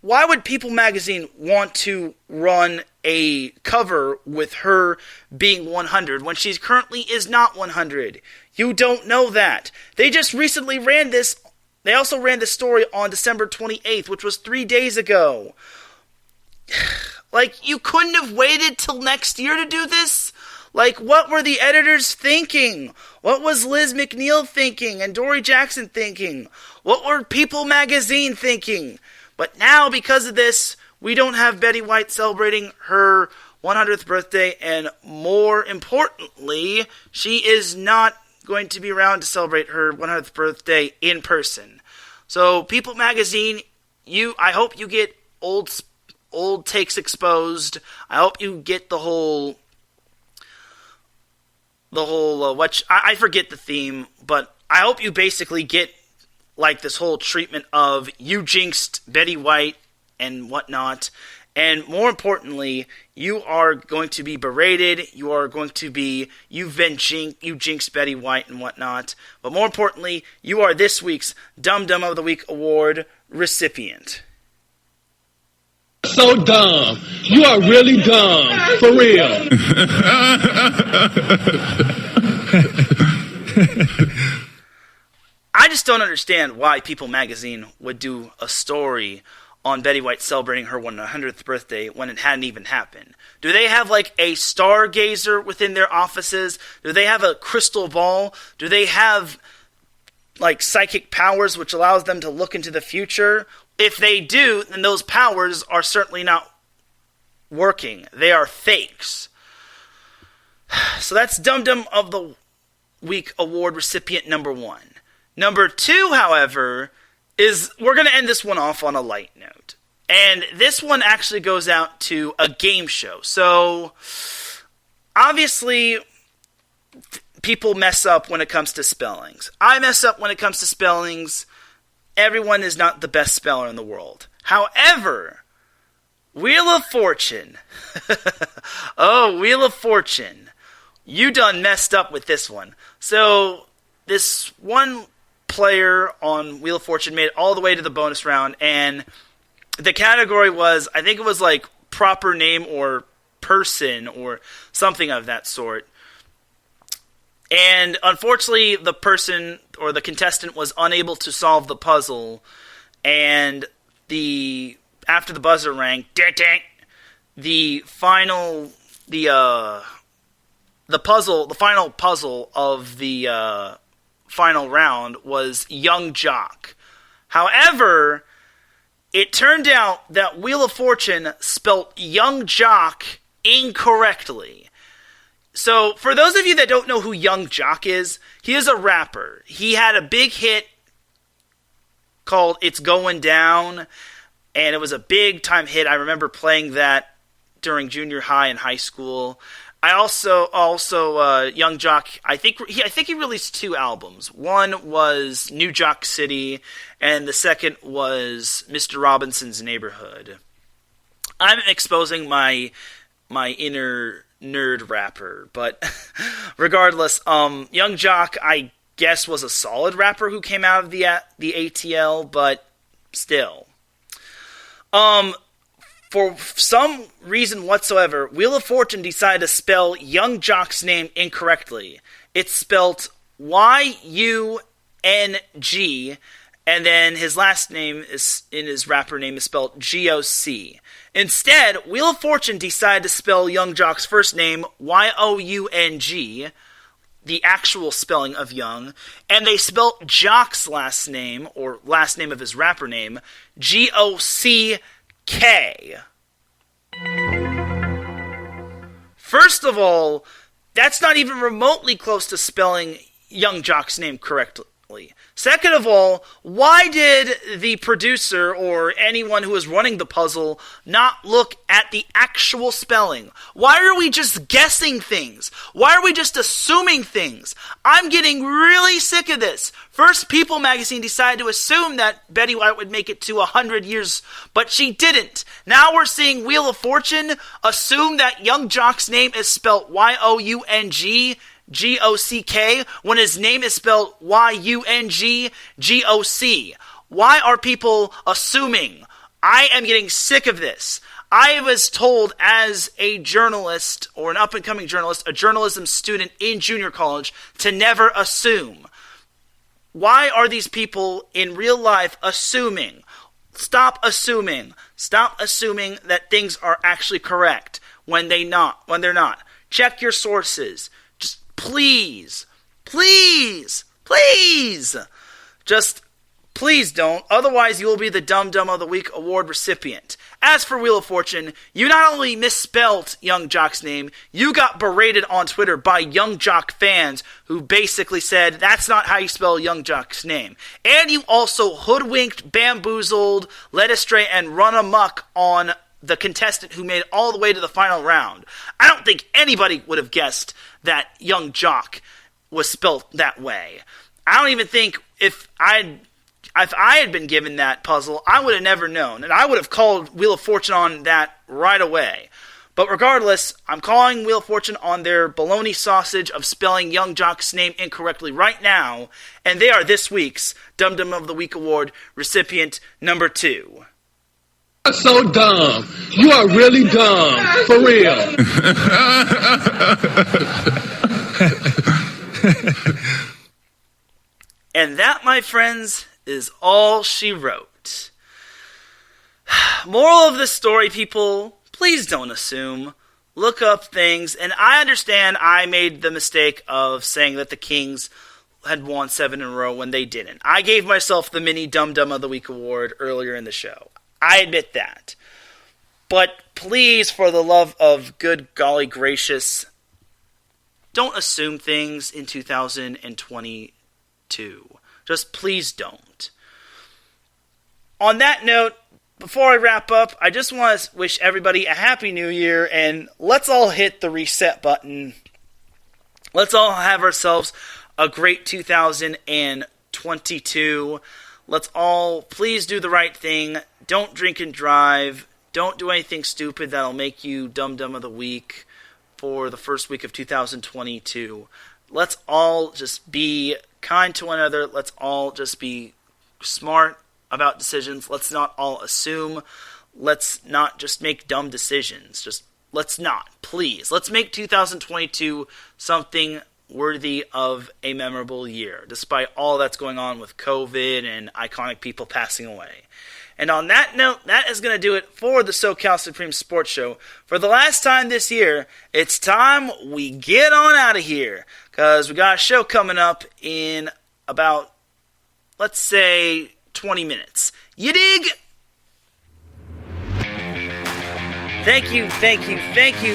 why would People Magazine want to run a cover with her being 100 when she currently is not 100? You don't know that. They just recently ran this. They also ran this story on December 28th, which was 3 days ago. Like, you couldn't have waited till next year to do this? Like, what were the editors thinking? What was Liz McNeil thinking and Dory Jackson thinking? What were People Magazine thinking? But now, because of this, we don't have Betty White celebrating her 100th birthday, and more importantly, she is not going to be around to celebrate her 100th birthday in person. So, People Magazine, I hope you get old takes exposed. I hope you get the whole I forget the theme, but I hope you basically get like this whole treatment of you jinxed Betty White and whatnot. And more importantly, you are going to be berated. You jinxed Betty White and whatnot. But more importantly, you are this week's Dum Dum of the Week award recipient. So dumb. You are really dumb. For real. I just don't understand why People Magazine would do a story on Betty White celebrating her 100th birthday when it hadn't even happened. Do they have like a stargazer within their offices? Do they have a crystal ball? Do they have like psychic powers which allows them to look into the future? If they do, then those powers are certainly not working. They are fakes. So that's Dum Dum of the Week award recipient number 1. Number 2, however, is we're going to end this one off on a light note. And this one actually goes out to a game show. So, obviously, people mess up when it comes to spellings. I mess up when it comes to spellings. Everyone is not the best speller in the world. However, Wheel of Fortune. Oh, Wheel of Fortune. You done messed up with this one. So, this one player on Wheel of Fortune made it all the way to the bonus round, and the category was, I think it was like proper name or person or something of that sort. And unfortunately, the person or the contestant was unable to solve the puzzle, and after the buzzer rang, the final puzzle of the final round was Young Jock. However, it turned out that Wheel of Fortune spelt Young Jock incorrectly. So, for those of you that don't know who Young Jock is, he is a rapper. He had a big hit called It's Going Down, and it was a big time hit. I remember playing that during junior high and high school. I also Young Jock, I think he released 2 albums. One was New Jock City, and the second was Mr. Robinson's Neighborhood. I'm exposing my inner nerd rapper. But regardless, Young Jock, I guess, was a solid rapper who came out of the ATL, but still. For some reason whatsoever, Wheel of Fortune decided to spell Young Jock's name incorrectly. It's spelled Y-U-N-G, and then his last name is in his rapper name is spelled G-O-C. Instead, Wheel of Fortune decided to spell Young Jock's first name Y-O-U-N-G, the actual spelling of Young, and they spelled Jock's last name, or last name of his rapper name, G-O-C-K. First of all, that's not even remotely close to spelling Young Jock's name correctly. Second of all, why did the producer or anyone who was running the puzzle not look at the actual spelling? Why are we just guessing things? Why are we just assuming things? I'm getting really sick of this. First, People magazine decided to assume that Betty White would make it to 100 years, but she didn't. Now we're seeing Wheel of Fortune assume that Young Jock's name is spelled Y-O-U-N-G, G-O-C-K, when his name is spelled Y-U-N-G-G-O-C. Why are people assuming? I am getting sick of this. I was told as a journalist, or an up-and-coming journalist, a journalism student in junior college, to never assume. Why are these people in real life assuming? Stop assuming. Stop assuming that things are actually correct when they're not. Check your sources. Please, just please don't. Otherwise, you will be the Dum Dum of the Week award recipient. As for Wheel of Fortune, you not only misspelled Young Jock's name, you got berated on Twitter by Young Jock fans who basically said that's not how you spell Young Jock's name. And you also hoodwinked, bamboozled, led astray, and run amok on the contestant who made it all the way to the final round. I don't think anybody would have guessed that Young Jock was spelt that way. I don't even think if I had been given that puzzle, I would have never known, and I would have called Wheel of Fortune on that right away. But regardless, I'm calling Wheel of Fortune on their bologna sausage of spelling Young Jock's name incorrectly right now, and they are this week's Dum Dum of the Week award recipient number 2. That's so dumb. You are really dumb. For real. And that, my friends, is all she wrote. Moral of the story, people, please don't assume. Look up things. And I understand I made the mistake of saying that the Kings had won 7 in a row when they didn't. I gave myself the mini Dum Dum of the Week award earlier in the show. I admit that. But please, for the love of good golly gracious, don't assume things in 2022. Just please don't. On that note, before I wrap up, I just want to wish everybody a Happy New Year, and let's all hit the reset button. Let's all have ourselves a great 2022. Let's all please do the right thing. Don't drink and drive. Don't do anything stupid that'll make you Dum Dum of the Week for the first week of 2022. Let's all just be kind to one another. Let's all just be smart about decisions. Let's not all assume. Let's not just make dumb decisions. Let's not. Please. Let's make 2022 something worthy of a memorable year, despite all that's going on with COVID and iconic people passing away. And on that note, that is going to do it for the SoCal Supreme Sports Show. For the last time this year, it's time we get on out of here, because we got a show coming up in about, let's say, 20 minutes. You dig? Thank you,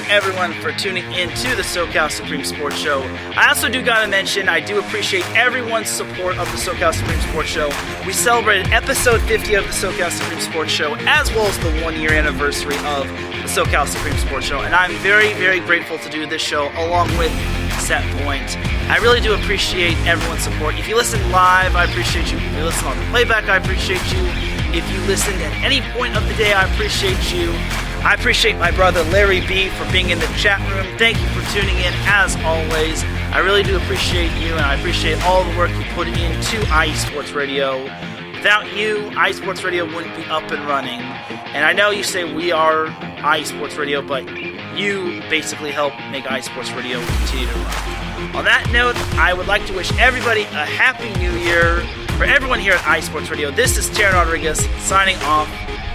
everyone, for tuning in to the SoCal Supreme Sports Show. I also do gotta mention, I do appreciate everyone's support of the SoCal Supreme Sports Show. We celebrated episode 50 of the SoCal Supreme Sports Show, as well as the 1-year anniversary of the SoCal Supreme Sports Show, and I'm very, very grateful to do this show along with Set Point. I really do appreciate everyone's support. If you listen live, I appreciate you. If you listen on the playback, I appreciate you. If you listen at any point of the day, I appreciate you. I appreciate my brother Larry B for being in the chat room. Thank you for tuning in as always. I really do appreciate you, and I appreciate all the work you put into IE Sports Radio. Without you, IE Sports Radio wouldn't be up and running. And I know you say we are IE Sports Radio, but you basically help make IE Sports Radio continue to run. On that note, I would like to wish everybody a Happy New Year. For everyone here at IE Sports Radio, this is Teran Rodriguez signing off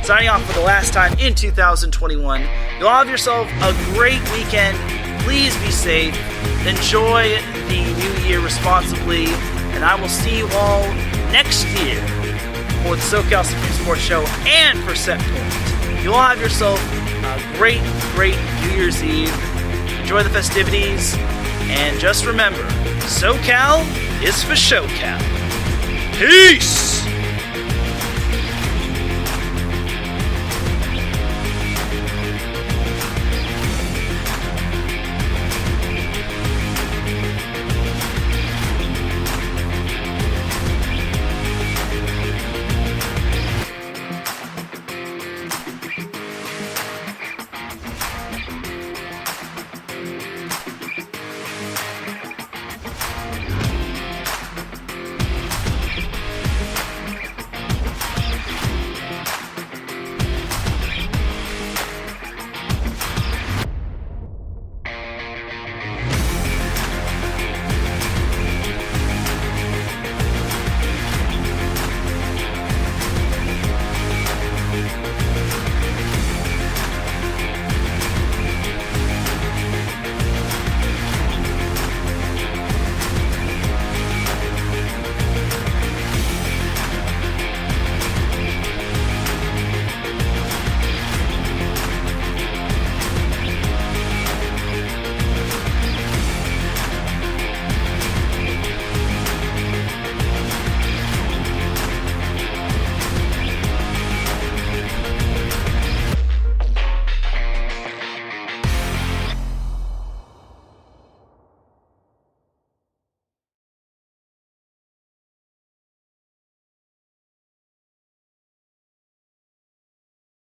for the last time in 2021. You'll have yourself a great weekend. Please be safe. Enjoy the new year responsibly. And I will see you all next year for the SoCal Supreme Sports Show and for Set Point. You'll have yourself a great New Year's Eve. Enjoy the festivities. And just remember, SoCal is for SoCal. Peace!